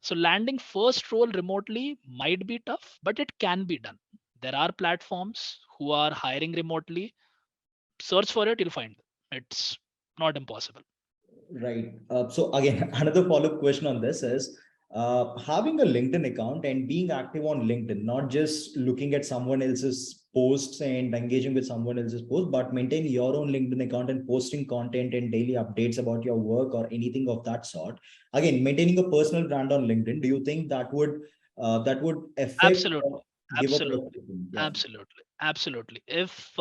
So landing first role remotely might be tough, but it can be done. There are platforms who are hiring remotely. Search for it, you'll find them. It's not impossible. right. So again, another follow-up question on this is having a LinkedIn account and being active on LinkedIn, not just looking at someone else's posts and engaging with someone else's posts, but maintain your own LinkedIn account and posting content and daily updates about your work or anything of that sort. Again, maintaining a personal brand on LinkedIn, do you think that would affect Absolutely. or give up your Absolutely. yeah, Absolutely. Absolutely. If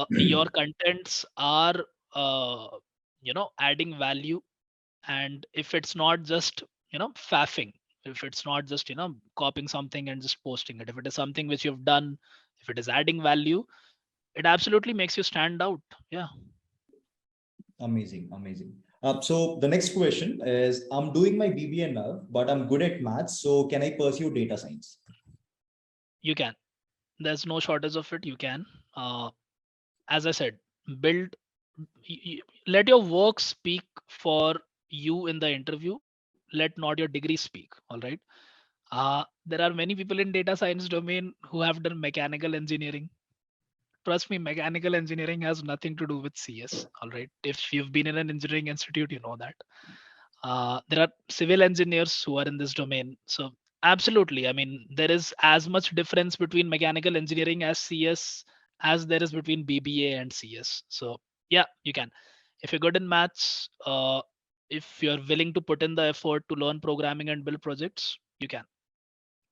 your contents are, uh, adding value, and if it's not just, faffing, if it's not just, copying something and just posting it, if it is something which you've done, if it is adding value, it absolutely makes you stand out. Yeah, amazing, amazing. So the next question is, I'm doing my BBA now, but I'm good at maths. So can I pursue data science? you can. There's no shortage of it. You can. Uh, as I said, build, let your work speak for you in the interview. Let not your degree speak. All right. There are many people in data science domain who have done mechanical engineering. Trust me, mechanical engineering has nothing to do with CS. All right. If you've been in an engineering institute, you know that. There are civil engineers who are in this domain. So, absolutely. I mean, there is as much difference between mechanical engineering as CS as there is between BBA and CS. So, yeah, you can. If you're good in maths, if you're willing to put in the effort to learn programming and build projects, you can.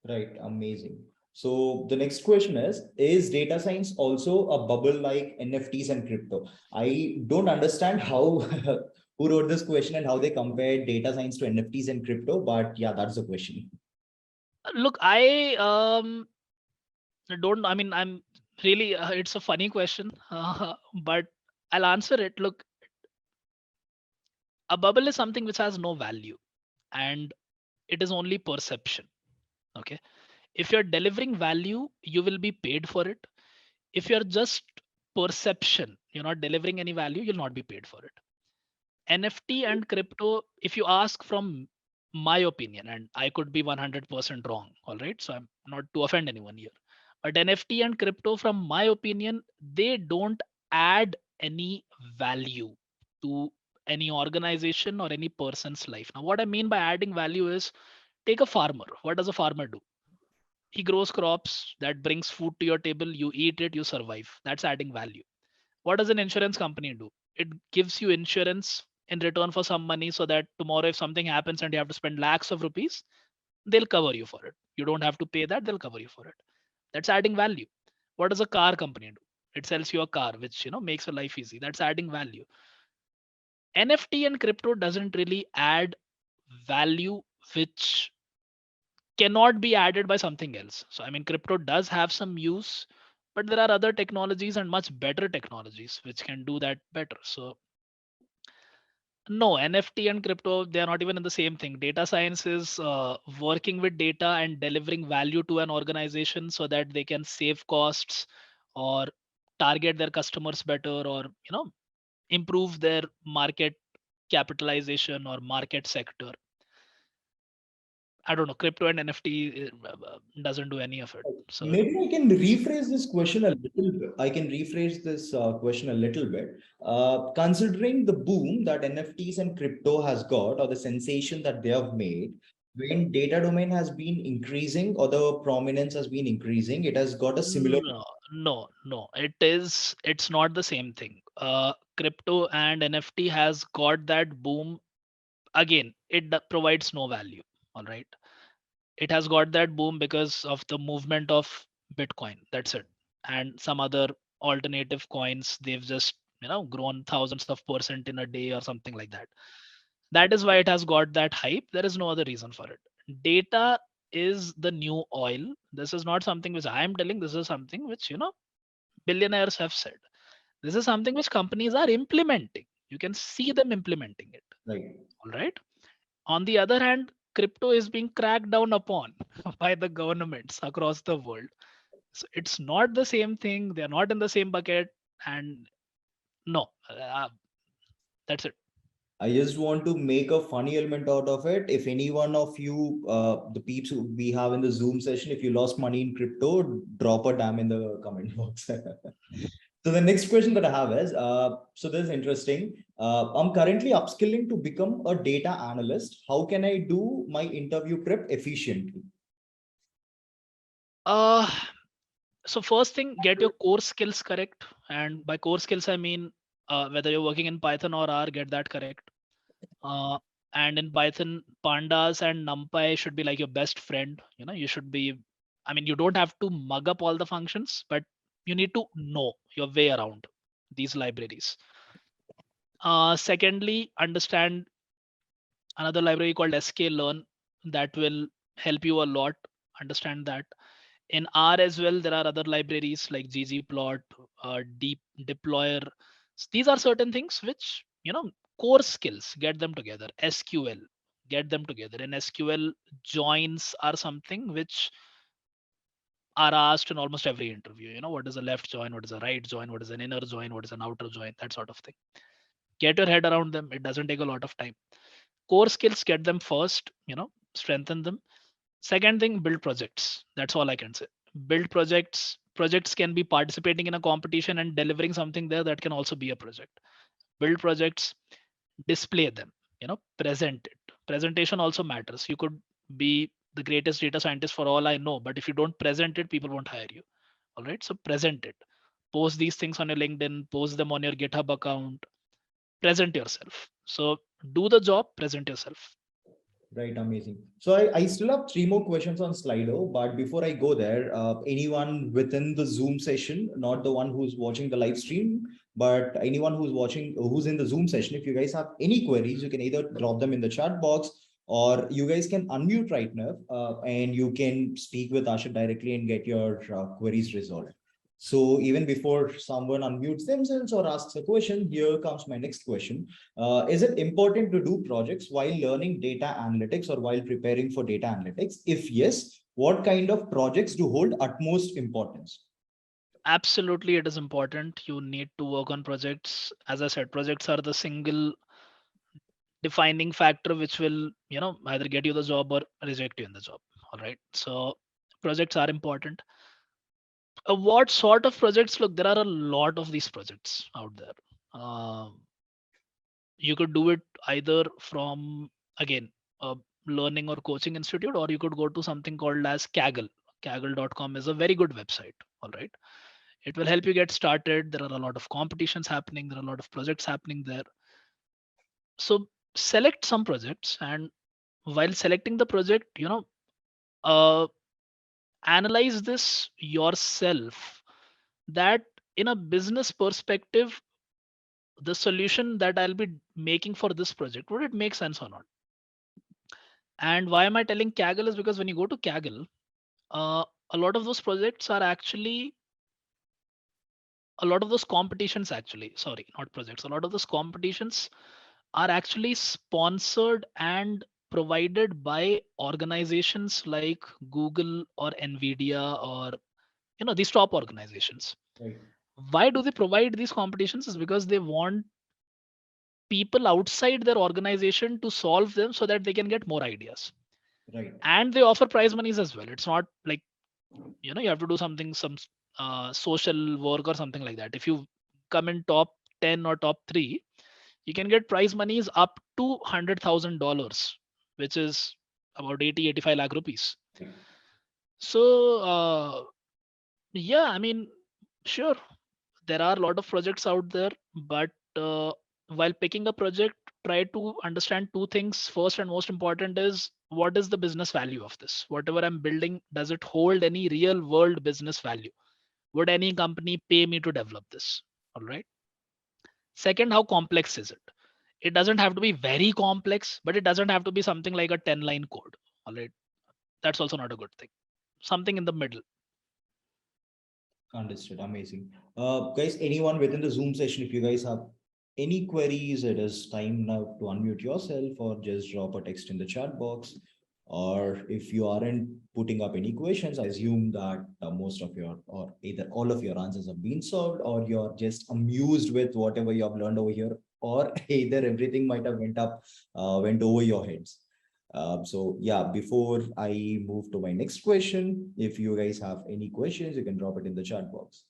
Right, amazing. So the next question is data science also a bubble like NFTs and crypto? I don't understand how who wrote this question and how they compare data science to NFTs and crypto, but yeah, that's the question. Look, I don't, I mean, I'm really, it's a funny question, but I'll answer it. Look, a bubble is something which has no value and it is only perception. Okay. If you're delivering value, you will be paid for it. If you're just perception, you're not delivering any value, you'll not be paid for it. NFT and crypto, if you ask from my opinion, and I could be 100% wrong, all right? So I'm not to offend anyone here. But NFT and crypto, from my opinion, they don't add any value to any organization or any person's life. Now, what I mean by adding value is, take a farmer. What does a farmer do? He grows crops that brings food to your table, you eat it, you survive. That's adding value. What does an insurance company do? It gives you insurance in return for some money so that tomorrow if something happens and you have to spend lakhs of rupees, they'll cover you for it. You don't have to pay that, they'll cover you for it. That's adding value. What does a car company do? It sells you a car which makes your life easy. That's adding value. NFT and crypto doesn't really add value which cannot be added by something else. So I mean, crypto does have some use, but there are other technologies and much better technologies which can do that better. So No, NFT and crypto, they are not even in the same thing. Data science is working with data and delivering value to an organization so that they can save costs or target their customers better, or improve their market capitalization or market sector. I don't know. Crypto and NFT doesn't do any of it. So Maybe I can rephrase this question a little bit. I can rephrase this question a little bit. Considering the boom that NFTs and crypto has got, or the sensation that they have made, when data domain has been increasing or the prominence has been increasing, it has got a similar. no, no. It's not the same thing. Crypto and NFT has got that boom. Again, it provides no value. All right. It has got that boom because of the movement of Bitcoin. That's it. And some other alternative coins, they've just grown thousands of percent in a day or something like that. That is why it has got that hype. There is no other reason for it. Data is the new oil. This is not something which I am telling. This is something which billionaires have said. This is something which companies are implementing. You can see them implementing it. Right. All right. On the other hand, crypto is being cracked down upon by the governments across the world. So it's not the same thing. They're not in the same bucket. And no, that's it. I just want to make a funny element out of it. If any one of you, the peeps who we have in the Zoom session, if you lost money in crypto, drop a damn in the comment box. So the next question that I have is, so this is interesting. I'm currently upskilling to become a data analyst. How can I do my interview prep efficiently? Uh, so first thing, get your core skills correct. And by core skills, I mean whether you're working in Python or R, get that correct. Uh, and in Python, pandas and NumPy should be like your best friend. You should be. I mean, you don't have to mug up all the functions, but you need to know your way around these libraries. Secondly, understand another library called sklearn that will help you a lot. Understand that. In R as well, there are other libraries like ggplot, deep deployer. These are certain things which core skills. Get them together. SQL, get them together. In SQL, joins are something which are asked in almost every interview. What is a left join, what is a right join, what is an inner join, what is an outer join, that sort of thing. Get your head around them. It doesn't take a lot of time. Core skills, get them first. Strengthen them. Second thing, build projects. That's all I can say. Build projects. Projects can be participating in a competition and delivering something there. That can also be a project. Build projects, display them, present it. Presentation also matters. You could be the greatest data scientist for all I know, but if you don't present it, people won't hire you. All right. So present it. Post these things on your LinkedIn, post them on your GitHub account, present yourself. So do the job, present yourself. Right, amazing. So I still have three more questions on Slido, but before I go there, anyone within the Zoom session, not the one who's watching the live stream, but anyone who's watching, who's in the Zoom session, if you guys have any queries, you can either drop them in the chat box or you guys can unmute right now and you can speak with Ashit directly and get your queries resolved. So even before someone unmutes themselves or asks a question, here comes my next question. Is it important to do projects while learning data analytics or while preparing for data analytics? If yes, what kind of projects do hold utmost importance? Absolutely, it is important. You need to work on projects. As I said, projects are the single defining factor which will, either get you the job or reject you in the job. All right. So projects are important. What sort of projects? Look, there are a lot of these projects out there. You could do it either from, again, a learning or coaching institute, or you could go to something called as Kaggle. Kaggle.com is a very good website. All right. It will help you get started. There are a lot of competitions happening. There are a lot of projects happening there. So select some projects, and while selecting the project, uh, analyze this yourself, that in a business perspective, the solution that I'll be making for this project, would it make sense or not? And why am I telling Kaggle is because when you go to Kaggle, a lot of those projects are actually, a lot of those competitions actually, sorry, not projects, a lot of those competitions are actually sponsored and provided by organizations like Google or Nvidia, or these top organizations. Right. Why do they provide these competitions? Is because they want people outside their organization to solve them so that they can get more ideas. Right. And they offer prize monies as well. It's not like you have to do something, some social work or something like that. If you come in top 10 or top 3, you can get prize monies up to $100,000, which is about 85 lakh rupees. So yeah, I mean, sure, there are a lot of projects out there, but while picking a project, try to understand two things. First and most important is, what is the business value of this? Whatever I'm building, does it hold any real world business value? Would any company pay me to develop this? All right. Second, how complex is it? It doesn't have to be very complex, but it doesn't have to be something like a 10-line code. All right. That's also not a good thing. Something in the middle. Understood. Amazing. Guys, anyone within the Zoom session, if you guys have any queries, it is time now to unmute yourself or just drop a text in the chat box. Or if you aren't putting up any questions, I assume that most of your, or either all of your answers have been solved, or you're just amused with whatever you have learned over here, or either everything might have went over your heads. So yeah, before I move to my next question, if you guys have any questions, you can drop it in the chat box.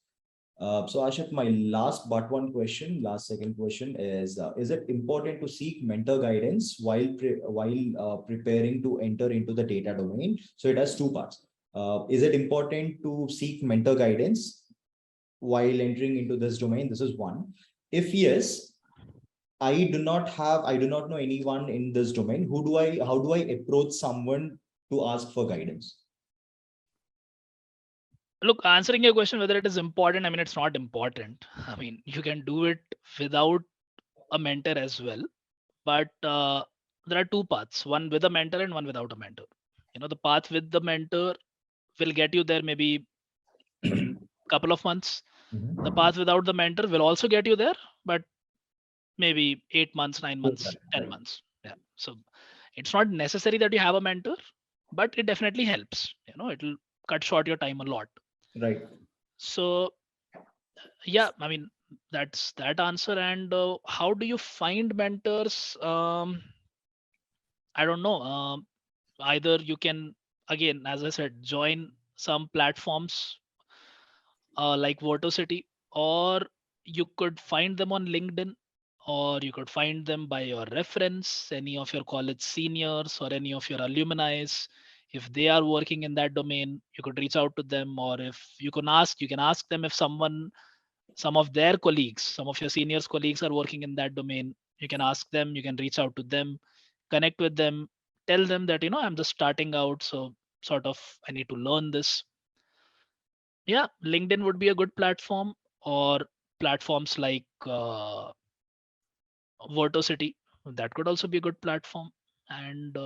So Ashit, my last second question is it important to seek mentor guidance while preparing to enter into the data domain? So it has two parts. Is it important to seek mentor guidance while entering into this domain? This is one. If yes, I do not know anyone in this domain. How do I approach someone to ask for guidance? Look, answering your question whether it is important, I mean, it's not important. I mean, you can do it without a mentor as well. But there are two paths, one with a mentor and one without a mentor. The path with the mentor will get you there maybe in a couple of months. The path without the mentor will also get you there, but maybe 8 months, 9 months, 10 Right. months. Yeah. So it's not necessary that you have a mentor, but it definitely helps. It'll cut short your time a lot. Right. So yeah, I mean, that's that answer. And how do you find mentors? I don't know. Either you can, again, as I said, join some platforms like City, or you could find them on LinkedIn, or you could find them by your reference, any of your college seniors or any of your alumni. If they are working in that domain, you could reach out to them. Or if you can ask them if some of their colleagues, some of your seniors colleagues are working in that domain. You can ask them, you can reach out to them, connect with them, tell them that I'm just starting out, so sort of I need to learn this. Yeah, LinkedIn would be a good platform, or platforms like City, that could also be a good platform. And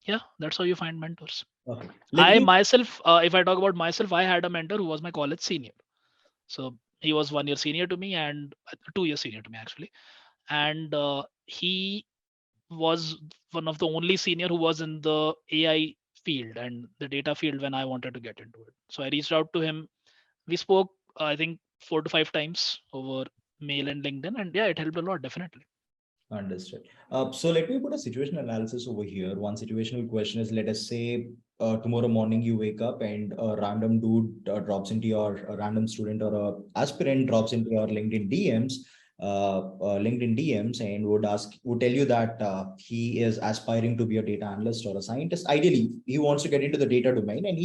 yeah, that's how you find mentors. Okay. I myself, if I talk about myself, I had a mentor who was my college senior. So he was 1 year senior to me, and 2 years senior to me actually. And he was one of the only senior who was in the AI field and the data field when I wanted to get into it. So I reached out to him. We spoke, I think, 4 to 5 times over mail and LinkedIn, and yeah, it helped a lot, definitely. Understood. So let me put a situational analysis over here. One situational question is, let us say tomorrow morning you wake up and a random dude drops into your, a random student or a aspirant drops into your LinkedIn DMs and would tell you that he is aspiring to be a data analyst or a scientist. Ideally, he wants to get into the data domain and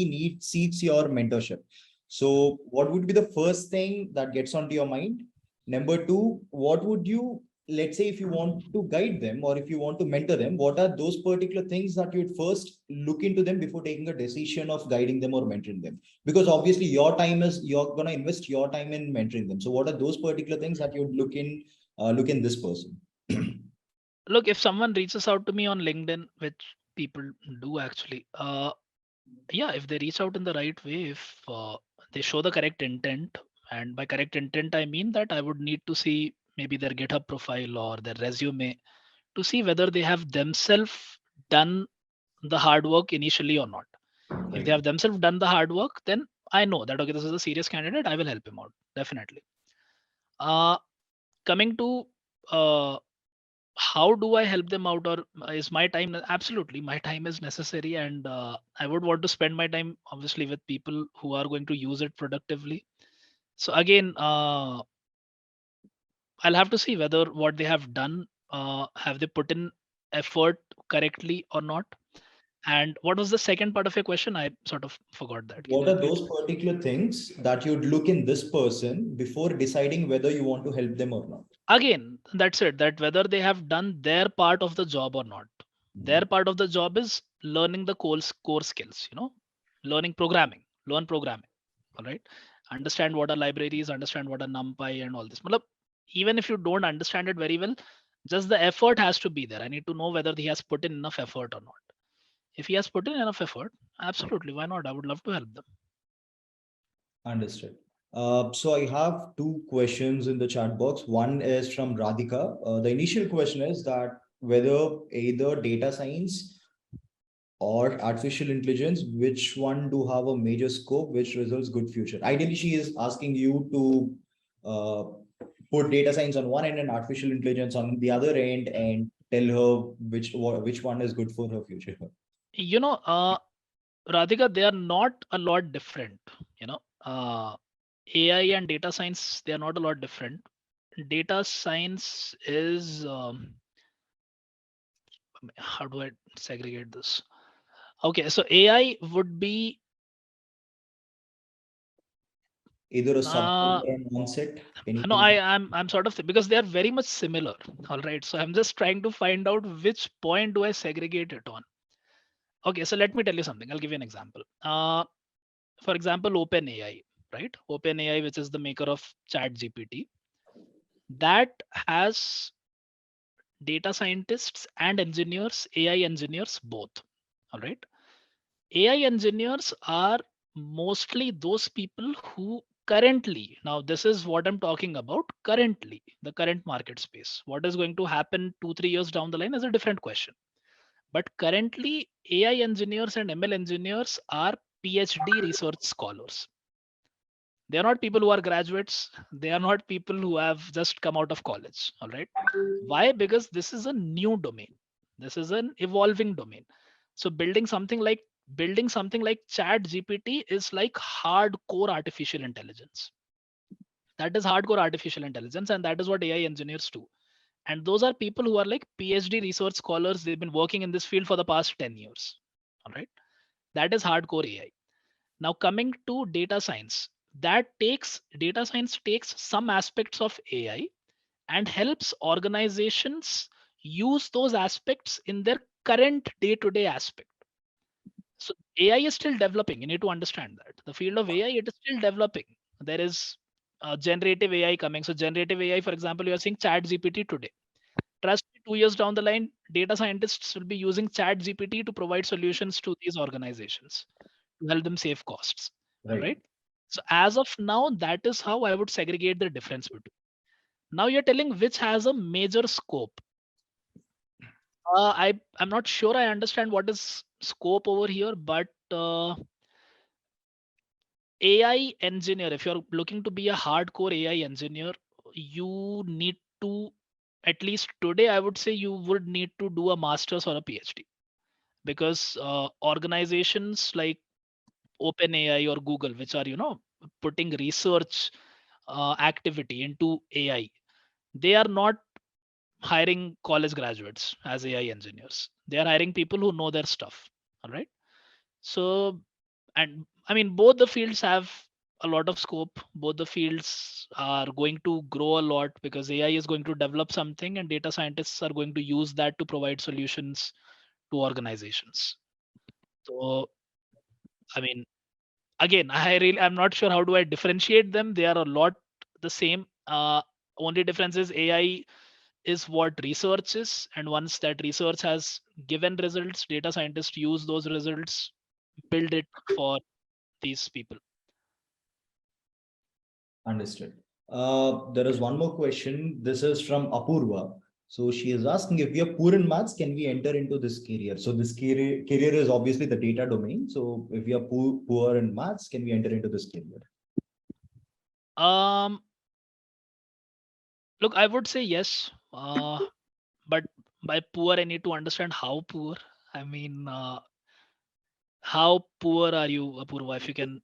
seeks your mentorship. So what would be the first thing that gets onto your mind? Number two, what would you, let's say, if you want to guide them or if you want to mentor them, what are those particular things that you'd first look into them before taking a decision of guiding them or mentoring them? Because obviously you're going to invest your time in mentoring them. So what are those particular things that you'd look in this person? Look, if someone reaches out to me on LinkedIn, which people do actually, yeah, if they reach out in the right way, if they show the correct intent, and by correct intent, I mean that I would need to see maybe their GitHub profile or their resume, to see whether they have themselves done the hard work initially or not. If they have themselves done the hard work, then I know that okay, this is a serious candidate. I will help him out definitely. Uh, Coming to how do I help them out, or is my time absolutely my time is necessary, and I would want to spend my time obviously with people who are going to use it productively. So again, I'll have to see whether what they have done, have they put in effort correctly or not. And what was the second part of your question? I sort of forgot that. Can What you are repeat? those particular things that you'd look in this person before deciding whether you want to help them or not? Again, that's it, that whether they have done their part of the job or not. Their part of the job is learning the core skills, learning programming, learn programming. All right. Understand what are libraries, understand what are NumPy and all this. Matlab, even if you don't understand it very well, just the effort has to be there. I need to know whether he has put in enough effort or not. If he has put in enough effort, absolutely, why not? I would love to help them. Understood. So I have two questions in the chat box. One is from Radhika. The initial question is that whether either data science or artificial intelligence, which one do have a major scope, which results good future? Ideally, she is asking you to uh, put data science on one end and artificial intelligence on the other end, and tell her which one is good for her future. You know, Radhika, they are not a lot different. You know, AI and data science, they are not a lot different. Data science is, how do I segregate this? Okay, so AI would be, Either a subset uh, or an onset, no, anything. I'm sort of because they are very much similar. All right, so I'm just trying to find out which point do I segregate it on. Okay, so let me tell you something. I'll give you an example. For example, OpenAI, right? OpenAI, which is the maker of ChatGPT, that has data scientists and engineers, AI engineers both. All right. AI engineers are mostly those people who currently, now this is what I'm talking about, currently, the current market space. What is going to happen 2, 3 years down the line is a different question. But currently, AI engineers and ML engineers are PhD research scholars. They are not people who are graduates. They are not people who have just come out of college. All right. Why? Because this is a new domain. This is an evolving domain. So building something like Chat GPT is like hardcore artificial intelligence. That is hardcore artificial intelligence, and that is what AI engineers do. And those are people who are like PhD research scholars. They've been working in this field for the past 10 years. All right. That is hardcore AI. Now coming to data science, data science takes some aspects of AI and helps organizations use those aspects in their current day-to-day aspect. So AI is still developing. You need to understand that the field of AI, it is still developing. There is generative AI coming. So generative AI, for example, you are seeing Chat GPT today. Trust me, 2 years down the line, data scientists will be using Chat GPT to provide solutions to these organizations to help them save costs. All Right. right. So as of now, that is how I would segregate the difference between. Now you're telling which has a major scope. I'm not sure I understand what is scope over here, but AI engineer, if you're looking to be a hardcore AI engineer, you need to, at least today, I would say you would need to do a master's or a PhD, because organizations like OpenAI or Google, which are putting research activity into AI, they are not hiring college graduates as AI engineers. They are hiring people who know their stuff. All right. So, and I mean, both the fields have a lot of scope. Both the fields are going to grow a lot because AI is going to develop something and data scientists are going to use that to provide solutions to organizations. So, I mean, again, I'm not sure how do I differentiate them. They are a lot the same. Only difference is AI is what research is, and once that research has given results, data scientists use those results, build it for these people. Understood. There is one more question. This is from Apurva. So she is asking, if we are poor in maths, can we enter into this career? So this career is obviously the data domain. So if we are poor in maths, can we enter into this career? Look, I would say yes. But by poor, I need to understand how poor. I mean, how poor are you, Apurva? If you can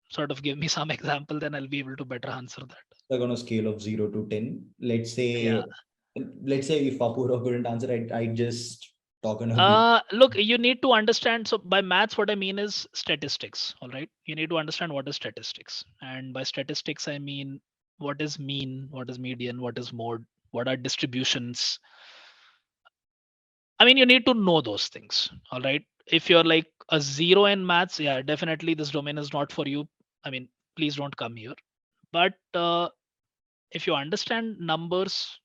sort of give me some example, then I'll be able to better answer that. Like on a scale of 0 to 10, Yeah. let's say if Apura couldn't answer, I just talk on a beat. Look, you need to understand. So by maths, what I mean is statistics. All right. You need to understand what is statistics. And by statistics, I mean what is mean, what is median, what is mode, what are distributions. I mean, you need to know those things. All right. If you're like a zero in maths, yeah, definitely this domain is not for you. I mean, please don't come here. But if you understand numbers,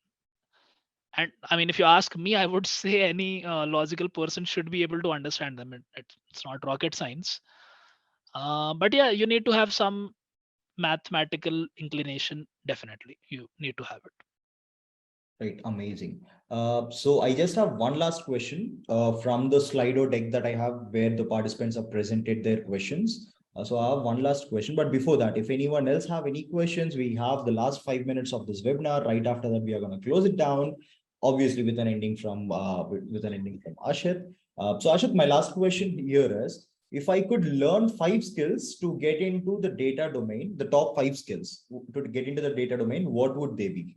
and I mean, if you ask me, I would say any logical person should be able to understand them. It's not rocket science. But yeah, you need to have some mathematical inclination. Definitely, you need to have it. Right, amazing. So I just have one last question from the Slido deck that I have where the participants have presented their questions. So I have one last question, but before that, if anyone else have any questions, we have the last 5 minutes of this webinar. Right after that, we are going to close it down, obviously with an ending from Ashit. So Ashit, my last question here is, if I could learn 5 skills to get into the data domain, the top 5 skills to get into the data domain, what would they be?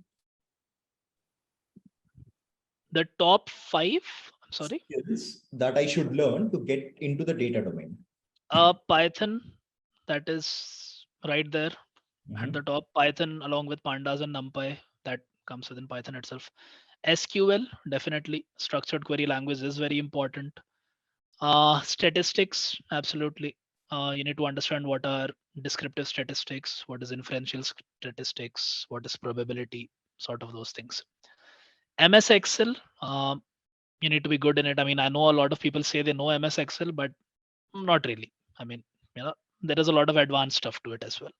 The top five. I'm sorry. Skills that I should learn to get into the data domain. Python, that is right there at the Mhm. top. Python along with pandas and NumPy, that comes within Python itself. SQL, definitely. Structured query language is very important. Statistics, absolutely. You need to understand what are descriptive statistics, what is inferential statistics, what is probability, sort of those things. MS Excel, you need to be good in it. I mean, I know a lot of people say they know MS Excel, but not really. I mean, you know, there is a lot of advanced stuff to it as well.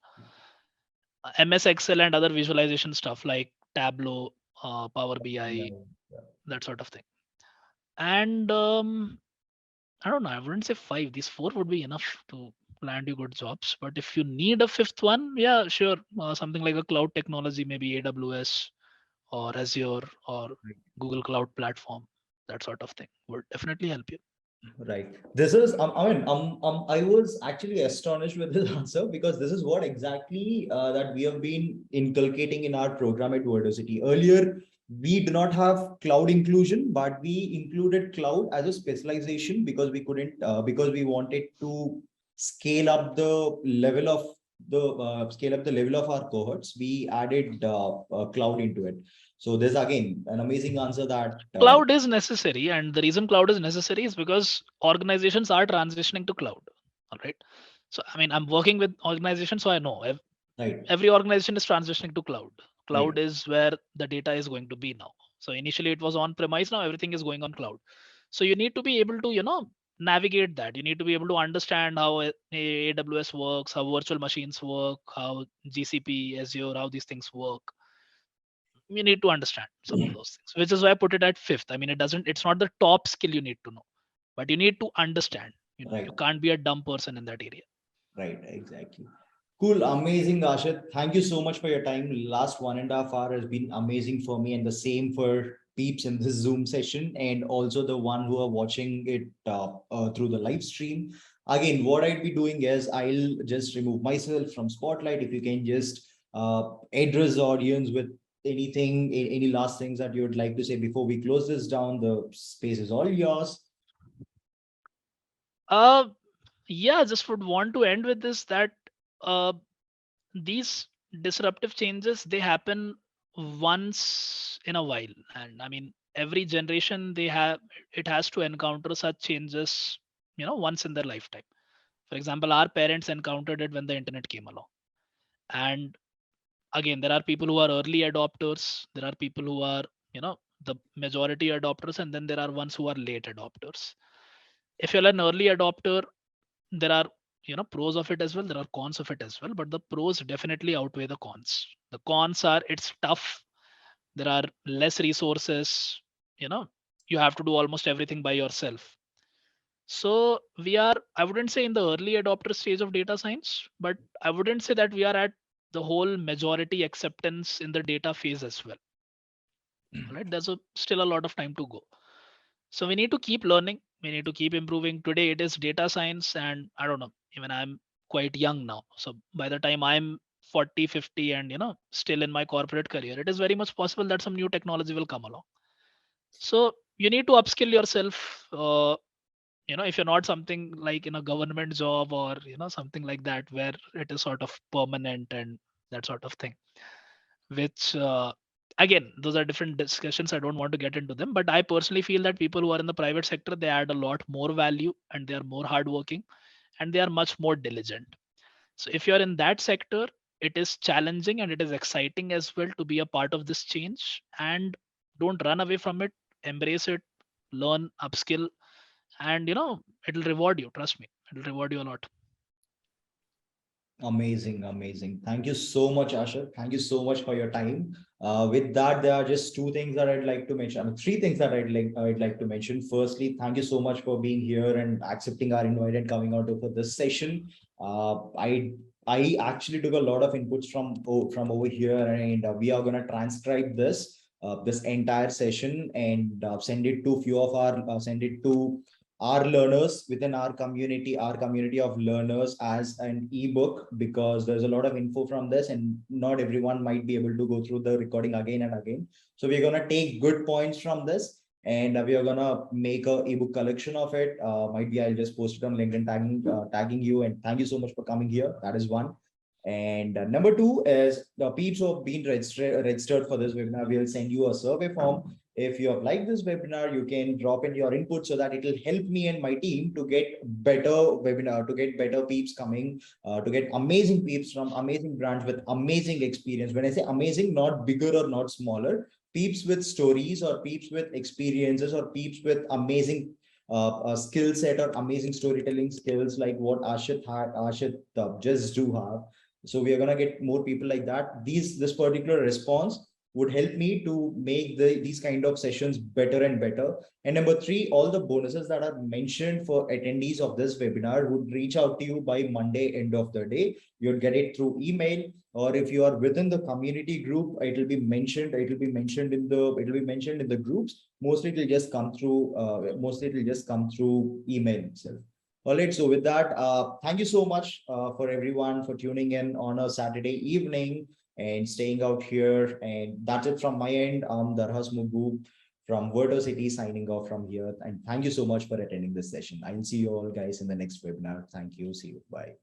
MS Excel and other visualization stuff like Tableau, Power BI, Yeah. that sort of thing. And I don't know. I wouldn't say five. These four would be enough to land you good jobs. But if you need a fifth one, yeah, sure. Something like a cloud technology, maybe AWS or Azure or Google Cloud Platform, that sort of thing would definitely help you. Right. This is, I mean, I was actually astonished with this answer because this is what exactly that we have been inculcating in our program at Verdocity. Earlier, we do not have cloud inclusion, but we included cloud as a specialization because we couldn't, because we wanted to scale up the level of the level of our cohorts. We added cloud into it. So there's again an amazing answer that Cloud is necessary, and the reason cloud is necessary is because organizations are transitioning to cloud. All right. So I mean, I'm working with organizations, so I know right, every organization is transitioning to cloud. right. Cloud is where the data is going to be now. So initially it was on premise, now everything is going on cloud. So you need to be able to, navigate that. You need to be able to understand how AWS works, how virtual machines work, how GCP, Azure, how these things work. You need to understand some of those things, which is why I put it at fifth. I mean, it's not the top skill you need to know, but you need to understand. You Right, can't be a dumb person in that area. right, exactly. Cool, amazing, Ashit. Thank you so much for your time. Last 1.5 hours has been amazing for me, and the same for peeps in this Zoom session, and also the one who are watching it through the live stream. Again, what I'd be doing is I'll just remove myself from spotlight. If you can just address the audience with anything, any last things that you would like to say before we close this down, the space is all yours. Uh, yeah, just would want to end with this that uh, these disruptive changes they happen once in a while, and I mean every generation it has to encounter such changes, once in their lifetime. For example, our parents encountered it when the internet came along, and again there are people who are early adopters, there are people who are the majority adopters, and then there are ones who are late adopters. If you're an early adopter, there are pros of it as well, there are cons of it as well, but the pros definitely outweigh the cons. The cons are it's tough, There are less resources. You have to do almost everything by yourself. So we are, I wouldn't say in the early adopter stage of data science, but I wouldn't say that we are at the whole majority acceptance in the data phase as well. Right? There's still a lot of time to go. So we need to keep learning. We need to keep improving. Today it is data science, and I don't know, even I'm quite young now. So by the time I'm 40, 50, and still in my corporate career, it is very much possible that some new technology will come along. So you need to upskill yourself. If you're not something like in a government job or something like that where it is sort of permanent and that sort of thing, which again, those are different discussions. I don't want to get into them, but I personally feel that people who are in the private sector, they add a lot more value, and they are more hardworking, and they are much more diligent. So if you're in that sector, it is challenging and it is exciting as well to be a part of this change. And don't run away from it. Embrace it, learn, upskill, and it'll reward you. Trust me, it'll reward you a lot. Amazing, amazing. Thank you so much, Asha. Thank you so much for your time. With that, there are just two things that I'd like to mention. I mean, three things that I'd like to mention. Firstly, thank you so much for being here and accepting our invite and coming out for this session. I actually took a lot of inputs from over here, and we are gonna transcribe this entire session and send it to few of send it to our learners within our community of learners as an ebook, because there's a lot of info from this and not everyone might be able to go through the recording again and again. So we're going to take good points from this, and we are going to make a ebook collection of it. Might be I'll just post it on LinkedIn, tagging you, and thank you so much for coming here. That is one. And number two is the peeps who have been registered for this webinar. We'll send you a survey form. If you have liked this webinar, you can drop in your input so that it will help me and my team to get better webinar, to get better peeps coming, to get amazing peeps from amazing brands with amazing experience. When I say amazing, not bigger or not smaller, peeps with stories or peeps with experiences or peeps with amazing skill set or amazing storytelling skills like what Ashit just do have. So we are going to get more people like that. This particular response would help me to make these kind of sessions better and better. And number three, all the bonuses that are mentioned for attendees of this webinar would reach out to you by Monday end of the day. You'll get it through email, or if you are within the community group, it will be mentioned. It will be mentioned in the groups. Mostly it will just come through. Mostly it will just come through email itself. All right. So with that, thank you so much for everyone for tuning in on a Saturday evening and staying out here. And that's it from my end. I'm Darhas Mugu from Verto City signing off from here. And thank you so much for attending this session. I'll see you all guys in the next webinar. Thank you. See you. Bye.